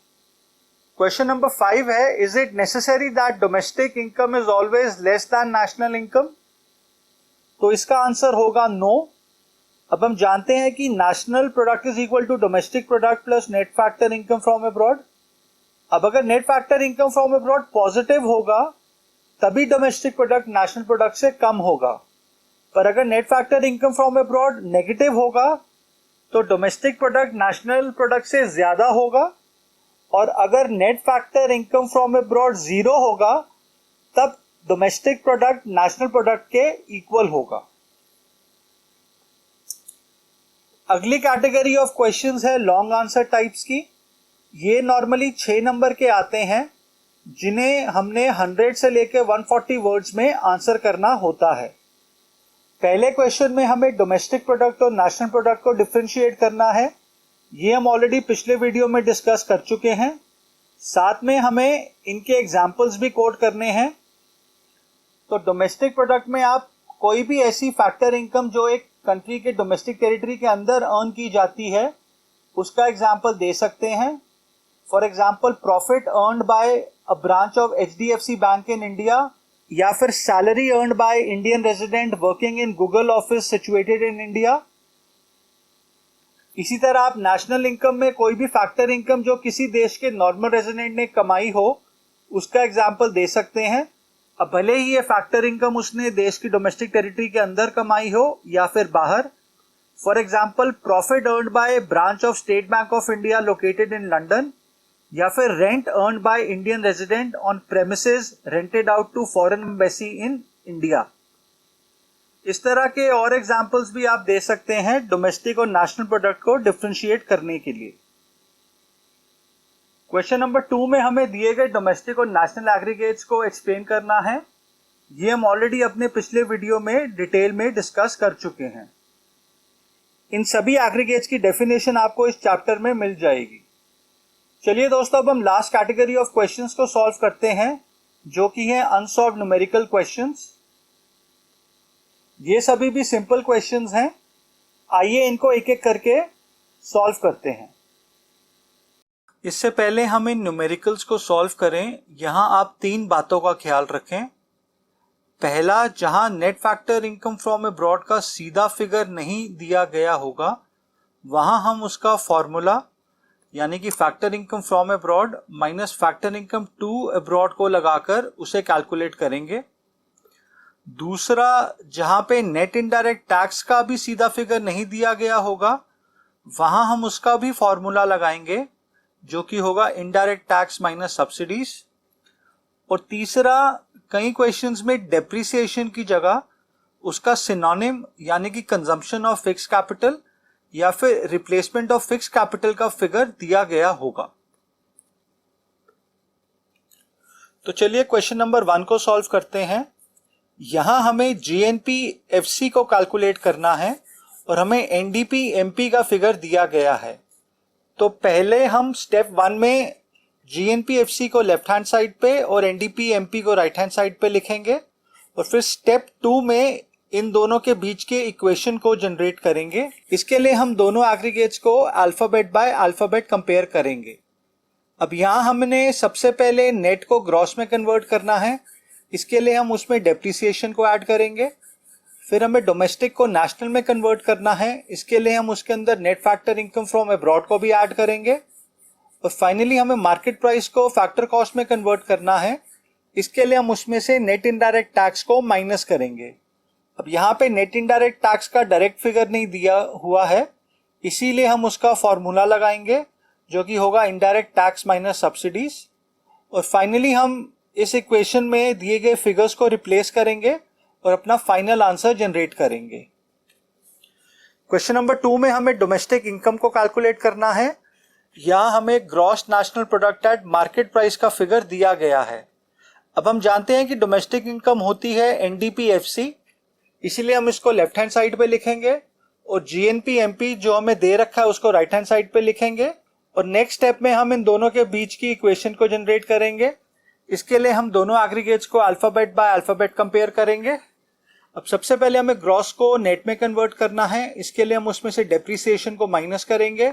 क्वेश्चन नंबर 5 है, is it necessary that domestic income is always less than national income. तो इसका आंसर होगा नो। अब हम जानते हैं कि national product is equal to domestic product plus net factor income from abroad. अब अगर net factor income from abroad positive होगा तभी डोमेस्टिक प्रोडक्ट नेशनल प्रोडक्ट से कम होगा, पर अगर net factor income from abroad negative होगा तो डोमेस्टिक प्रोडक्ट नेशनल प्रोडक्ट से ज्यादा होगा, और अगर net factor income from abroad 0 होगा तब डोमेस्टिक प्रोडक्ट नेशनल प्रोडक्ट के इक्वल होगा। अगली कैटेगरी ऑफ क्वेश्चंस है लॉन्ग आंसर टाइप्स की। ये नॉर्मली 6 नंबर के आते हैं, जिन्हें हमने 100 से लेकर 140 वर्ड्स में आंसर करना होता है। पहले क्वेश्चन में हमें डोमेस्टिक प्रोडक्ट और नेशनल प्रोडक्ट को डिफरेंशिएट करना है। ये हम ऑलरेडी पिछले वीडियो में डिस्कस कर चुके हैं। साथ में हमें इनके एग्जाम्पल्स भी कोट करने हैं। तो डोमेस्टिक प्रोडक्ट में आप कोई भी ऐसी फैक्टर इनकम जो एक कंट्री के डोमेस्टिक टेरिटरी के अंदर अर्न की जाती है उसका एग्जाम्पल दे सकते हैं। For example profit earned bye a branch of HDFC bank in India, या फिर salary earned by Indian resident working in Google office situated in India. इसी तरह आप नेशनल इनकम में कोई भी फैक्टर इनकम जो किसी देश के नॉर्मल रेजिडेंट ने कमाई हो उसका एग्जाम्पल दे सकते हैं। अब भले ही ये फैक्टर इनकम उसने देश की डोमेस्टिक टेरिटरी के अंदर कमाई हो या फिर बाहर। For example profit earned by branch of State Bank of India located in London, या फिर rent earned by Indian resident on premises rented out to foreign embassy in India. इस तरह के और एग्जाम्पल्स भी आप दे सकते हैं डोमेस्टिक और नेशनल प्रोडक्ट को डिफरेंशिएट करने के लिए। क्वेश्चन नंबर 2 में हमें दिए गए डोमेस्टिक और नेशनल एग्रीगेट्स को एक्सप्लेन करना है। ये हम ऑलरेडी अपने पिछले वीडियो में डिटेल में डिस्कस कर चुके हैं। इन सभी एग्रीगेट्स की डेफिनेशन आपको इस चैप्टर में मिल जाएगी। चलिए दोस्तों, अब हम लास्ट कैटेगरी ऑफ क्वेश्चंस को सॉल्व करते हैं, जो कि है अनसॉल्व्ड न्यूमेरिकल क्वेश्चंस। ये सभी भी सिंपल क्वेश्चंस हैं। आइए इनको एक एक करके सॉल्व करते हैं। इससे पहले हम इन न्यूमेरिकल्स को सॉल्व करें, यहां आप 3 बातों का ख्याल रखें। पहला, जहां net factor income from abroad का सीधा फिगर नहीं दिया गया होगा वहां हम उसका फॉर्मूला यानी कि factor income from abroad minus factor income to abroad को लगाकर उसे कैलकुलेट करेंगे। दूसरा, जहां पे नेट इनडायरेक्ट टैक्स का भी सीधा फिगर नहीं दिया गया होगा वहां हम उसका भी फॉर्मूला लगाएंगे, जो कि होगा इनडायरेक्ट टैक्स माइनस सब्सिडीज। और तीसरा, कई क्वेश्चंस में डेप्रिसिएशन की जगह उसका सिनोनिम यानी कि कंजम्पशन ऑफ फिक्स कैपिटल या फिर रिप्लेसमेंट ऑफ फिक्स कैपिटल का फिगर दिया गया होगा। तो चलिए क्वेश्चन नंबर 1 को सॉल्व करते हैं। यहां हमें GNP/FC को कैलकुलेट करना है और हमें NDP/MP का फिगर दिया गया है। तो पहले हम स्टेप 1 में GNP/FC को लेफ्ट हैंड साइड पे और NDP/MP को राइट हैंड साइड पे लिखेंगे, और फिर स्टेप 2 में इन दोनों के बीच के इक्वेशन को जनरेट करेंगे। इसके लिए हम दोनों एग्रीगेट्स को अल्फाबेट बाय अल्फाबेट कंपेयर करेंगे। अब यहां हमने सबसे पहले नेट को ग्रॉस में कन्वर्ट करना है। इसके लिए हम उसमें डेप्रिसिएशन को ऐड करेंगे। फिर हमें डोमेस्टिक को नेशनल में कन्वर्ट करना है। इसके लिए हम उसके अंदर net factor income from abroad को भी ऐड करेंगे। और फाइनली हमें मार्केट प्राइस को फैक्टर कॉस्ट में कन्वर्ट करना है। इसके लिए हम उसमें से नेट इनडायरेक्ट टैक्स को माइनस करेंगे। अब यहाँ पे नेट इनडायरेक्ट टैक्स का डायरेक्ट फिगर नहीं दिया हुआ है, इसीलिए हम उसका फॉर्मूला लगाएंगे, जो कि होगा इनडायरेक्ट टैक्स माइनस सब्सिडीज। और फाइनली हम इस इक्वेशन में दिए गए फिगर्स को रिप्लेस करेंगे और अपना फाइनल आंसर जनरेट करेंगे। क्वेश्चन नंबर 2 में हमें डोमेस्टिक इनकम को कैलकुलेट करना है। यहां हमें gross national product at market price का फिगर दिया गया है। अब हम जानते हैं कि डोमेस्टिक इनकम होती है NDP/FC, इसीलिए हम इसको लेफ्ट हैंड साइड पे लिखेंगे और GNP/MP जो हमें दे रखा है उसको राइट हैंड साइड पे लिखेंगे। और नेक्स्ट स्टेप में हम इन दोनों के बीच की इक्वेशन को जनरेट करेंगे। इसके लिए हम दोनों एग्रीगेट्स को अल्फाबेट बाय अल्फाबेट कंपेयर करेंगे। अब सबसे पहले हमें ग्रॉस को नेट में कन्वर्ट करना है। इसके लिए हम उसमें से डेप्रिसिएशन को माइनस करेंगे।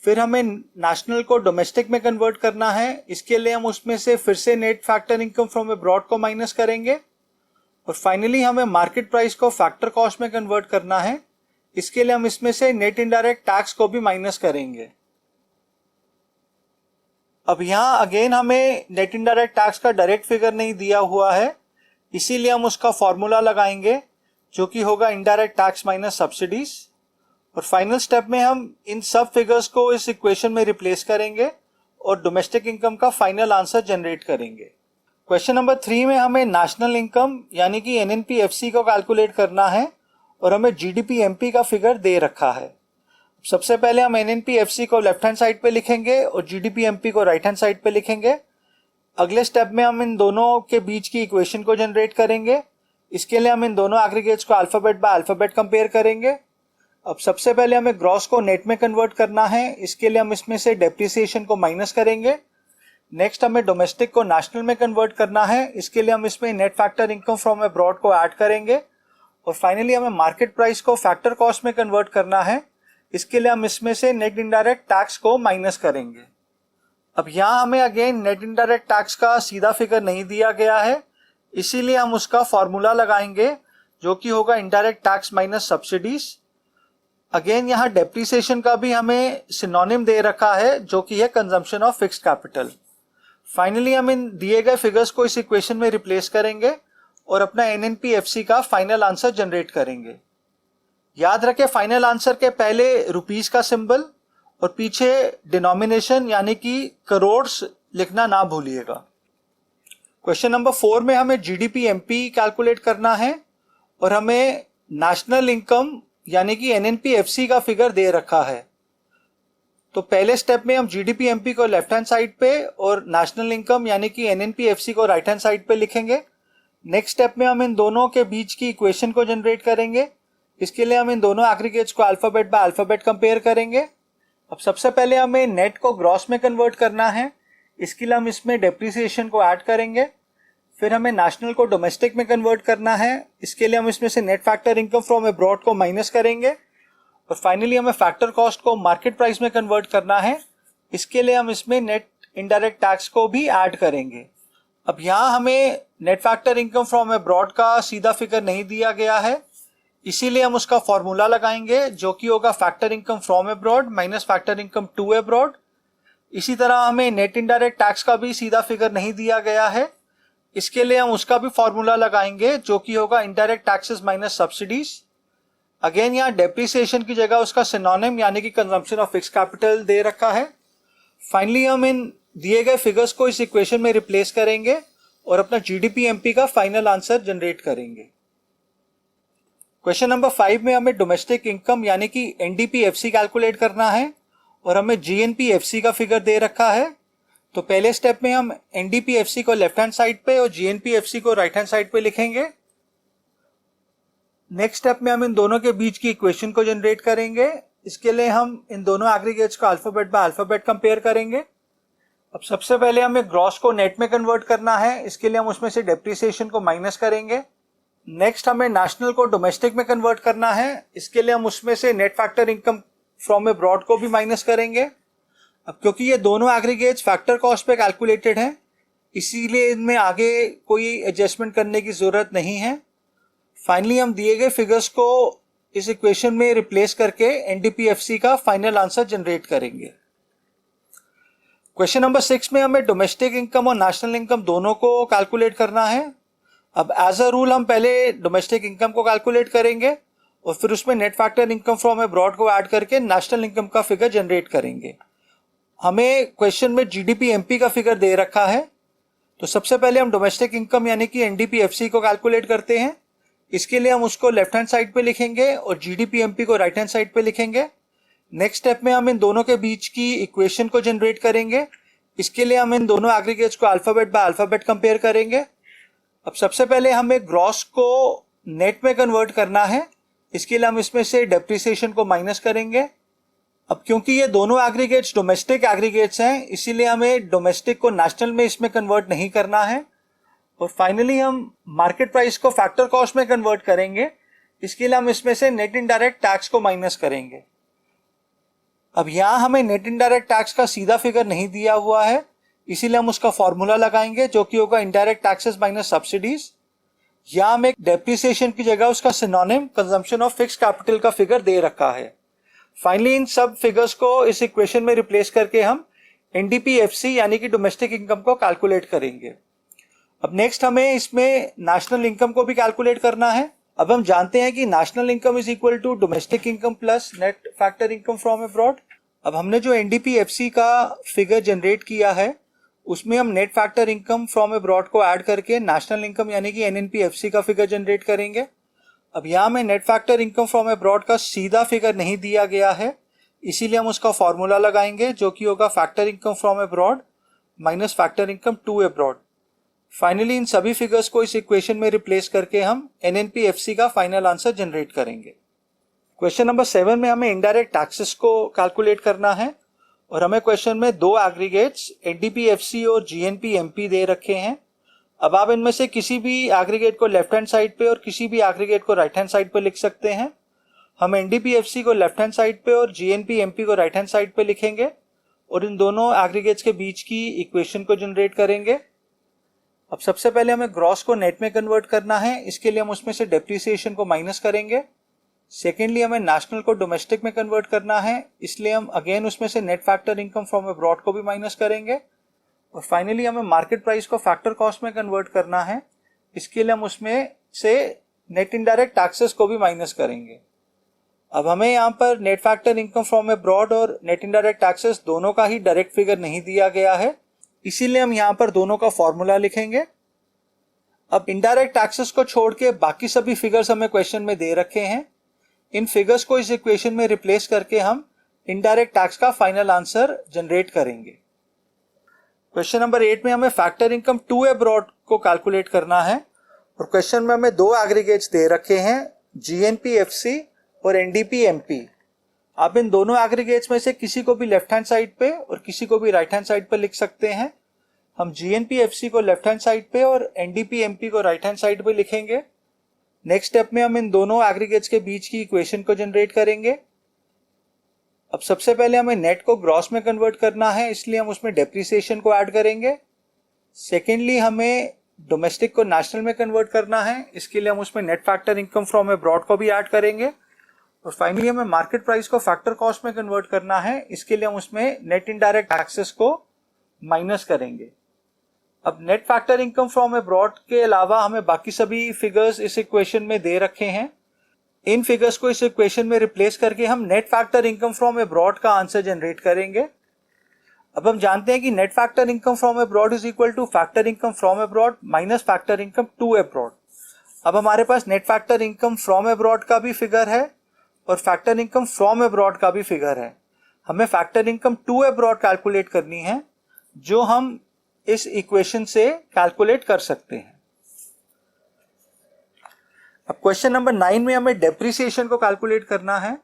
फिर हमें नेशनल को डोमेस्टिक में कन्वर्ट करना है। इसके लिए हम उसमें से फिर से net factor income from abroad को माइनस करेंगे। और फाइनली हमें मार्केट प्राइस को फैक्टर कॉस्ट में कन्वर्ट करना है। इसके लिए हम इसमें से नेट इनडायरेक्ट टैक्स को भी माइनस करेंगे। अब यहां अगेन हमें नेट इनडायरेक्ट टैक्स का डायरेक्ट फिगर नहीं दिया हुआ है, इसीलिए हम उसका फॉर्मूला लगाएंगे, जो कि होगा इनडायरेक्ट टैक्स माइनस सब्सिडीज। और फाइनल स्टेप में हम इन सब फिगर्स को इस इक्वेशन में रिप्लेस करेंगे और डोमेस्टिक इनकम का फाइनल आंसर जनरेट करेंगे। क्वेश्चन नंबर 3 में हमें नेशनल इनकम यानी कि NNP/FC को कैलकुलेट करना है और हमें GDP/MP का फिगर दे रखा है। सबसे पहले हम NNP/FC को लेफ्ट हैंड साइड पे लिखेंगे और GDP/MP को राइट हैंड साइड पे लिखेंगे। अगले स्टेप में हम इन दोनों के बीच की इक्वेशन को जनरेट करेंगे। इसके लिए हम इन दोनों एग्रीगेट्स को अल्फाबेट बाय अल्फाबेट कंपेयर करेंगे। अब सबसे पहले हमें ग्रॉस को नेट में कन्वर्ट करना है। इसके लिए हम इसमें से डेप्रिसिएशन को माइनस करेंगे। नेक्स्ट हमें डोमेस्टिक को नेशनल में कन्वर्ट करना है। इसके लिए हम इसमें net factor income from abroad को ऐड करेंगे। और फाइनली हमें मार्केट प्राइस को फैक्टर कॉस्ट में कन्वर्ट करना है। इसके लिए हम इसमें से नेट इनडायरेक्ट टैक्स को माइनस करेंगे। अब यहाँ हमें अगेन नेट इनडायरेक्ट टैक्स का सीधा फिगर नहीं दिया गया है, इसीलिए हम उसका फॉर्मूला लगाएंगे जो कि होगा indirect tax minus subsidies. Again यहाँ डेप्रिसिएशन का भी हमें सिनोनिम दे रखा है जो कि है consumption of fixed capital. Finally हम इन दिए गए फिगर्स को इस इक्वेशन में रिप्लेस करेंगे और अपना एनएनपीएफसी का फाइनल आंसर जनरेट करेंगे। याद रखें फाइनल आंसर के पहले रुपीस का सिंबल और पीछे डिनोमिनेशन यानी कि करोड्स लिखना ना भूलिएगा। क्वेश्चन नंबर 4 में हमें जीडीपी एमपी कैलकुलेट करना है और हमें नेशनल इनकम यानी कि एनएनपीएफसी का फिगर दे रखा है। तो पहले स्टेप में हम जीडीपी एमपी को लेफ्ट हैंड साइड पे और नेशनल इनकम यानी कि एनएनपीएफसी को राइट हैंड साइड पे लिखेंगे। नेक्स्ट स्टेप में हम इन दोनों के बीच की इक्वेशन को जनरेट करेंगे। इसके लिए हम इन दोनों एग्रीगेट्स को अल्फाबेट बाय अल्फाबेट कंपेयर करेंगे। अब सबसे पहले हमें नेट को ग्रॉस में कन्वर्ट करना है, इसके लिए हम इसमें डेप्रिसिएशन को ऐड करेंगे। फिर हमें नेशनल को डोमेस्टिक में कन्वर्ट करना है, इसके लिए हम इसमें से net factor income from abroad को माइनस करेंगे। और फाइनली हमें फैक्टर कॉस्ट को मार्केट प्राइस में कन्वर्ट करना है, इसके लिए हम इसमें नेट इनडायरेक्ट टैक्स को भी ऐड करेंगे। अब यहाँ हमें net factor income from abroad का सीधा फिगर नहीं दिया गया है, इसीलिए हम उसका फॉर्मूला लगाएंगे जो कि होगा factor income from abroad minus factor income to abroad. इसी तरह हमें नेट इनडायरेक्ट टैक्स का भी सीधा फिगर नहीं दिया गया है, इसके लिए हम उसका भी फॉर्मूला लगाएंगे जो कि होगा indirect taxes minus subsidies. Again यहाँ डेप्रिसिएशन की जगह उसका सिनोनिम यानी कि कंजम्पशन ऑफ फिक्स्ड कैपिटल दे रखा है। फाइनली हम इन दिए गए फिगर्स को इस इक्वेशन में रिप्लेस करेंगे और अपना जीडीपी एमपी का फाइनल आंसर जनरेट करेंगे। क्वेश्चन नंबर 5 में हमें डोमेस्टिक इनकम यानी कि एनडीपीएफसी कैलकुलेट करना है और हमें जीएनपीएफसी का फिगर दे रखा है। तो पहले स्टेप में हम एनडीपीएफसी को लेफ्ट हैंड साइड पे और जीएनपीएफसी को राइट हैंड साइड पे लिखेंगे। नेक्स्ट स्टेप में हम इन दोनों के बीच की इक्वेशन को जनरेट करेंगे, इसके लिए हम इन दोनों एग्रीगेट्स को अल्फाबेट बाय अल्फाबेट कंपेयर करेंगे। अब सबसे पहले हमें ग्रॉस को नेट में कन्वर्ट करना है, इसके लिए हम उसमें से डेप्रिसिएशन को माइनस करेंगे। नेक्स्ट हमें नेशनल को डोमेस्टिक में कन्वर्ट करना है, इसके लिए हम उसमें से net factor income from abroad को भी माइनस करेंगे। अब क्योंकि ये दोनों एग्रीगेट्स फैक्टर कॉस्ट पे कैलकुलेटेड हैं, इसीलिए इनमें आगे कोई एडजस्टमेंट करने की जरूरत नहीं है। फाइनली हम दिए गए फिगर्स को इस इक्वेशन में रिप्लेस करके एनडीपीएफसी का फाइनल आंसर जनरेट करेंगे। क्वेश्चन नंबर 6 में हमें डोमेस्टिक इनकम और नेशनल इनकम दोनों को कैलकुलेट करना है। अब एज अ रूल हम पहले डोमेस्टिक इनकम को कैलकुलेट करेंगे और फिर उसमें net factor income from abroad को ऐड करके नेशनल इनकम का फिगर जनरेट करेंगे। हमें क्वेश्चन में जीडीपी एमपी का फिगर दे रखा है, तो सबसे पहले हम डोमेस्टिक इनकम यानी कि एनडीपीएफसी को कैलकुलेट करते हैं। इसके लिए हम उसको लेफ्ट हैंड साइड पे लिखेंगे और जीडीपी एमपी को राइट हैंड साइड पे लिखेंगे। नेक्स्ट स्टेप में हम इन दोनों के बीच की इक्वेशन को जनरेट करेंगे, इसके लिए हम इन दोनों एग्रीगेट्स को अल्फाबेट बाय अल्फाबेट कंपेयर करेंगे। अब सबसे पहले हमें ग्रॉस को नेट में कन्वर्ट करना है, इसके लिए हम इसमें से डेप्रिसिएशन को माइनस करेंगे। अब क्योंकि ये दोनों एग्रीगेट्स डोमेस्टिक एग्रीगेट्स हैं, इसीलिए हमें डोमेस्टिक को नेशनल में इसमें कन्वर्ट नहीं करना है। और फाइनली हम मार्केट प्राइस को फैक्टर कॉस्ट में कन्वर्ट करेंगे, इसके लिए हम इसमें से नेट इनडायरेक्ट टैक्स को माइनस करेंगे। अब यहाँ हमें नेट इनडायरेक्ट टैक्स का सीधा फिगर नहीं दिया हुआ है, इसीलिए हम उसका फॉर्मूला लगाएंगे जो कि होगा इनडायरेक्ट टैक्सेस माइनस सब्सिडीज। यहाँ हमें डेप्रिसिएशन की जगह उसका synonym consumption of fixed capital का फिगर दे रखा है। फाइनली इन सब फिगर्स को इस इक्वेशन में रिप्लेस करके हम एनडीपीएफसी यानी कि डोमेस्टिक इनकम को कैलकुलेट करेंगे। अब नेक्स्ट हमें इसमें नेशनल इनकम को भी कैलकुलेट करना है। अब हम जानते हैं कि national income is equal to domestic income plus net factor income from abroad. अब हमने जो एनडीपीएफसी का फिगर जनरेट किया है उसमें हम net factor income from abroad को ऐड करके नेशनल इनकम यानी कि एनएनपीएफसी का फिगर जनरेट करेंगे। अब यहाँ में net factor income from abroad का सीधा फिगर नहीं दिया गया है, इसीलिए हम उसका फॉर्मूला लगाएंगे जो कि होगा factor income from abroad minus factor income to abroad. Finally इन सभी फिगर्स को इस इक्वेशन में रिप्लेस करके हम एनएनपीएफसी का फाइनल आंसर जनरेट करेंगे। क्वेश्चन नंबर 7 में हमें इनडायरेक्ट टैक्सेस को कैलकुलेट करना है और हमें क्वेश्चन में दो एग्रीगेट्स एनडीपीएफसी और जीएनपीएमपी दे रखे हैं। अब आप इनमें से किसी भी एग्रीगेट को लेफ्ट हैंड साइड पे और किसी भी एग्रीगेट को राइट हैंड साइड पे लिख सकते हैं। हम एनडीपीएफसी को लेफ्ट हैंड साइड पे और जीएनपीएमपी को राइट हैंड साइड पे लिखेंगे और इन दोनों एग्रीगेट्स के बीच की इक्वेशन को जनरेट करेंगे। अब सबसे पहले हमें ग्रॉस को नेट में कन्वर्ट करना है, इसके लिए हम उसमें से डेप्रिसिएशन को माइनस करेंगे। सेकेंडली हमें नेशनल को डोमेस्टिक में कन्वर्ट करना है, इसलिए हम अगेन उसमें से net factor income from abroad को भी माइनस करेंगे। और फाइनली हमें मार्केट प्राइस को फैक्टर कॉस्ट में कन्वर्ट करना है, इसके लिए हम उसमें से नेट इनडायरेक्ट टैक्सेस को भी माइनस करेंगे। अब हमें यहाँ पर net factor income from abroad और नेट इनडायरेक्ट टैक्सेस दोनों का ही डायरेक्ट फिगर नहीं दिया गया है, इसीलिए हम यहाँ पर दोनों का फॉर्मूला लिखेंगे। अब इनडायरेक्ट टैक्सेस को छोड़ के बाकी सभी फिगर्स हमें क्वेश्चन में दे रखे हैं। इन फिगर्स को इस इक्वेशन में रिप्लेस करके हम इनडायरेक्ट टैक्स का फाइनल आंसर जनरेट करेंगे। क्वेश्चन नंबर 8 में हमें फैक्टर इनकम टू अब्रॉड को कैलकुलेट करना है और क्वेश्चन में हमें दो एग्रीगेट्स दे रखे हैं, GNP-FC और NDP-MP। आप इन दोनों एग्रीगेट्स में से किसी को भी लेफ्ट हैंड साइड पे और किसी को भी राइट हैंड साइड पे लिख सकते हैं। हम GNP-FC को लेफ्ट हैंड साइड पे और NDP-MP को राइट हैंड साइड पे लिखेंगे। नेक्स्ट स्टेप में हम इन दोनों एग्रीगेट्स के बीच की इक्वेशन को जनरेट करेंगे। अब सबसे पहले हमें नेट को ग्रॉस में कन्वर्ट करना है, इसलिए हम उसमें डेप्रिसिएशन को ऐड करेंगे। सेकेंडली हमें डोमेस्टिक को नेशनल में कन्वर्ट करना है, इसके लिए हम उसमें net factor income from abroad को भी ऐड करेंगे। और फाइनली हमें मार्केट प्राइस को फैक्टर कॉस्ट में कन्वर्ट करना है, इसके लिए हम उसमें नेट इनडायरेक्ट टैक्सेस को माइनस करेंगे। अब net factor income from abroad के अलावा हमें बाकी सभी फिगर्स इस इक्वेशन में दे रखे हैं। इन फिगर्स को इस इक्वेशन में रिप्लेस करके हम net factor income from abroad का आंसर जनरेट करेंगे। अब हम जानते हैं कि net factor income from abroad is equal to factor income from abroad minus factor income to abroad. अब हमारे पास net factor income from abroad का भी फिगर है और फैक्टर इनकम फ्रॉम अब्रॉड का भी फिगर है। हमें factor income to abroad calculate करनी है, जो हम इस इक्वेशन से कैलकुलेट कर सकते हैं। अब क्वेश्चन नंबर 9 में हमें डेप्रिसिएशन को कैलकुलेट करना है।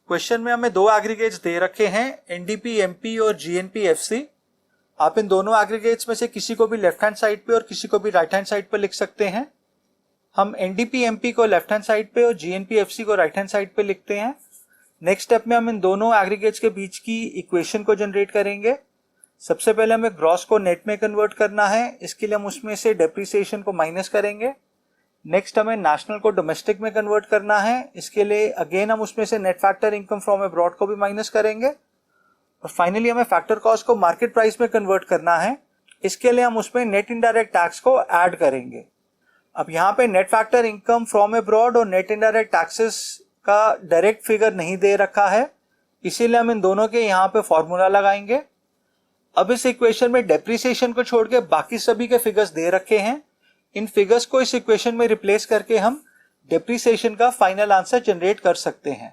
क्वेश्चन में हमें दो एग्रीगेट्स दे रखे हैं, NDP-MP और GNP-FC। आप इन दोनों एग्रीगेट्स में से किसी को भी लेफ्ट हैंड साइड पे और किसी को भी राइट हैंड साइड पे लिख सकते हैं। हम NDP-MP को लेफ्ट हैंड साइड पे और GNP-FC को राइट हैंड साइड पे लिखते हैं। नेक्स्ट स्टेप में हम इन दोनों एग्रीगेट्स के बीच की इक्वेशन को जनरेट करेंगे। सबसे पहले हमें ग्रॉस को नेट में कन्वर्ट करना है, इसके लिए हम उसमें से डेप्रिसिएशन को माइनस करेंगे। नेक्स्ट हमें नेशनल को डोमेस्टिक में कन्वर्ट करना है, इसके लिए अगेन हम उसमें से net factor income from abroad को भी माइनस करेंगे। और फाइनली हमें फैक्टर कॉस्ट को मार्केट प्राइस में कन्वर्ट करना है, इसके लिए हम उसमें नेट इनडायरेक्ट टैक्स को ऐड करेंगे। अब यहाँ पे net factor income from abroad और नेट इनडायरेक्ट टैक्सेस का डायरेक्ट फिगर नहीं दे रखा है, इसीलिए हम इन दोनों के यहाँ पे फॉर्मूला लगाएंगे। अब इस इक्वेशन में डेप्रिसिएशन को छोड़ के बाकी सभी के फिगर्स दे रखे हैं। इन फिगर्स को इस इक्वेशन में रिप्लेस करके हम डेप्रिसिएशन का फाइनल आंसर जनरेट कर सकते हैं।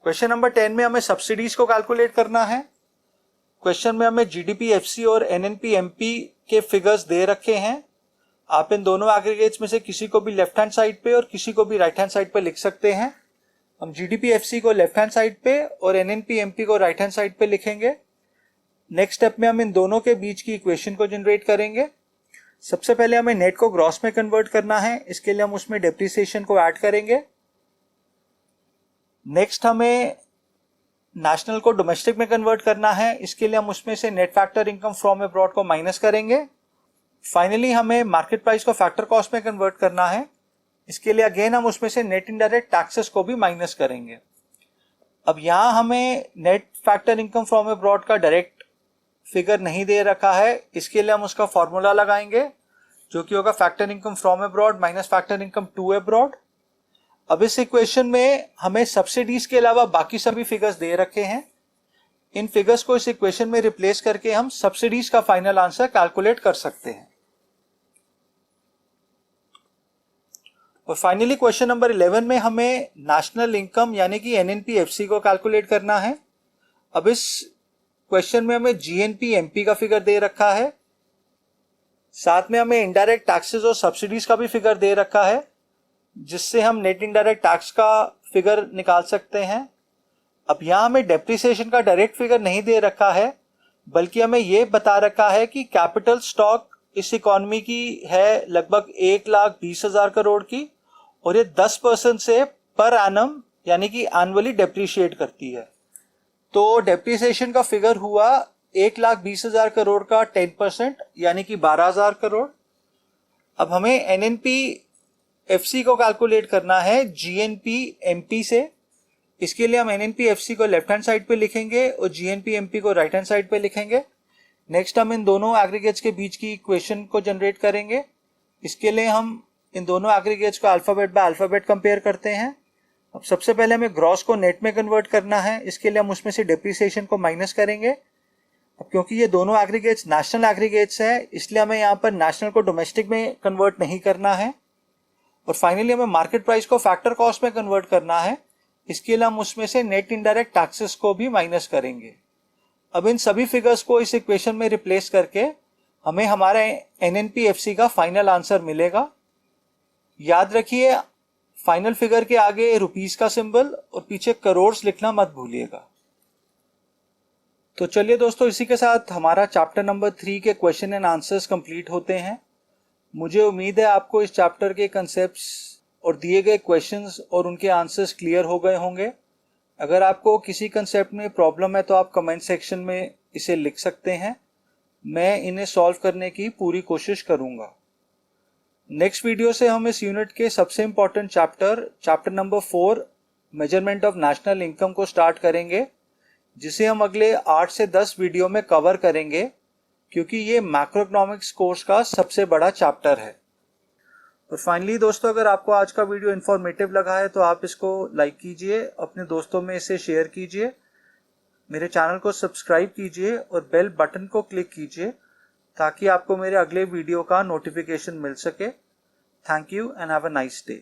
क्वेश्चन नंबर 10 में हमें सब्सिडीज को कैलकुलेट करना है। क्वेश्चन में हमें GDP-FC और NNP-MP के फिगर्स दे रखे हैं। आप इन दोनों एग्रीगेट्स में से किसी को भी लेफ्ट हैंड साइड पे और किसी को भी राइट हैंड साइड पे लिख सकते हैं। हम GDP-FC को लेफ्ट हैंड साइड पे और NNP-MP को राइट हैंड साइड पे लिखेंगे। नेक्स्ट स्टेप में हम इन दोनों के बीच की इक्वेशन को जनरेट करेंगे। सबसे पहले हमें नेट को ग्रॉस में कन्वर्ट करना है, इसके लिए हम उसमें डेप्रिसिएशन को ऐड करेंगे। नेक्स्ट हमें नेशनल को डोमेस्टिक में कन्वर्ट करना है, इसके लिए हम उसमें से net factor income from abroad को माइनस करेंगे। फाइनली हमें मार्केट प्राइस को फैक्टर कॉस्ट में कन्वर्ट करना है, इसके लिए अगेन हम उसमें से नेट इनडायरेक्ट टैक्सेस को भी माइनस करेंगे। अब यहाँ हमें net factor income from abroad का डायरेक्ट फिगर नहीं दे रखा है, इसके लिए हम उसका फॉर्मूला लगाएंगे, जो कि होगा factor income from abroad minus factor income to abroad. अब इस इक्वेशन में हमें सब्सिडीज के अलावा बाकी सभी फिगर्स दे रखे हैं। इन फिगर्स को इस इक्वेशन में रिप्लेस करके हम सब्सिडीज का फाइनल आंसर कैलकुलेट कर सकते हैं। और फाइनली क्वेश्चन नंबर 11 में हमें नेशनल इनकम यानी कि NNP-FC को कैलकुलेट करना है। अब इस क्वेश्चन में हमें GNP-MP का फिगर दे रखा है, साथ में हमें इनडायरेक्ट टैक्सेस और सब्सिडीज का भी फिगर दे रखा है, जिससे हम नेट इनडायरेक्ट टैक्स का फिगर निकाल सकते हैं। अब यहाँ हमें डेप्रिसिएशन का डायरेक्ट फिगर नहीं दे रखा है, बल्कि हमें ये बता रखा है कि कैपिटल स्टॉक इस इकॉनमी की है लगभग 1,20,000 करोड़ की, और ये 10% से पर एनम यानी कि एनुअली डेप्रिशिएट करती है। तो डेप्रिसिएशन का फिगर हुआ 1,20,000 करोड़ का 10% यानी कि 12,000 करोड़। अब हमें एनएनपी-एफसी को कैलकुलेट करना है जीएनपी-एमपी से। इसके लिए हम एनएनपी-एफसी को लेफ्ट हैंड साइड पे लिखेंगे और जीएनपी-एमपी को राइट हैंड साइड पे लिखेंगे। नेक्स्ट हम इन दोनों एग्रीगेट्स के बीच की इक्वेशन को जनरेट करेंगे। इसके लिए हम इन दोनों एग्रीगेट्स को अल्फाबेट बाय अल्फाबेट कंपेयर करते हैं। अब सबसे पहले हमें ग्रॉस को नेट में कन्वर्ट करना है। इसके लिए हम उसमें से डेप्रिसिएशन को माइनस करेंगे। अब क्योंकि ये दोनों एग्रीगेट्स नेशनल एग्रीगेट्स है, इसलिए हमें यहाँ पर नेशनल को डोमेस्टिक में कन्वर्ट नहीं करना है। और फाइनली हमें मार्केट प्राइस को फैक्टर कॉस्ट में कन्वर्ट करना है। इसके लिए हम उसमें से नेट इनडायरेक्ट टैक्सेस को भी माइनस करेंगे। अब इन सभी फिगर्स को इस इक्वेशन में रिप्लेस करके हमें हमारा एनएनपी-एफसी का फाइनल आंसर मिलेगा। याद रखिए, फाइनल फिगर के आगे रुपीस का सिंबल और पीछे करोड़ लिखना मत भूलिएगा। तो चलिए दोस्तों, इसी के साथ हमारा चैप्टर नंबर 3 के क्वेश्चन एंड आंसर्स कंप्लीट होते हैं। मुझे उम्मीद है आपको इस चैप्टर के कंसेप्ट्स और दिए गए क्वेश्चंस और उनके आंसर्स क्लियर हो गए होंगे। अगर आपको किसी कंसेप्ट में प्रॉब्लम है तो आप कमेंट सेक्शन में इसे लिख सकते हैं। मैं इन्हें सॉल्व करने की पूरी कोशिश करूंगा। नेक्स्ट वीडियो से हम इस यूनिट के सबसे important chapter number 4 measurement of national income को स्टार्ट करेंगे, जिसे हम अगले 8 से 10 वीडियो में कवर करेंगे, क्योंकि ये मैक्रो इकोनॉमिक्स कोर्स का सबसे बड़ा चैप्टर है। और फाइनली दोस्तों, अगर आपको आज का वीडियो इन्फॉर्मेटिव लगा है तो आप इसको लाइक कीजिए, अपने दोस्तों में इसे शेयर कीजिए, मेरे चैनल को सब्सक्राइब कीजिए और बेल बटन को क्लिक कीजिए ताकि आपको मेरे अगले वीडियो का नोटिफिकेशन मिल सके। Thank you and have a nice day.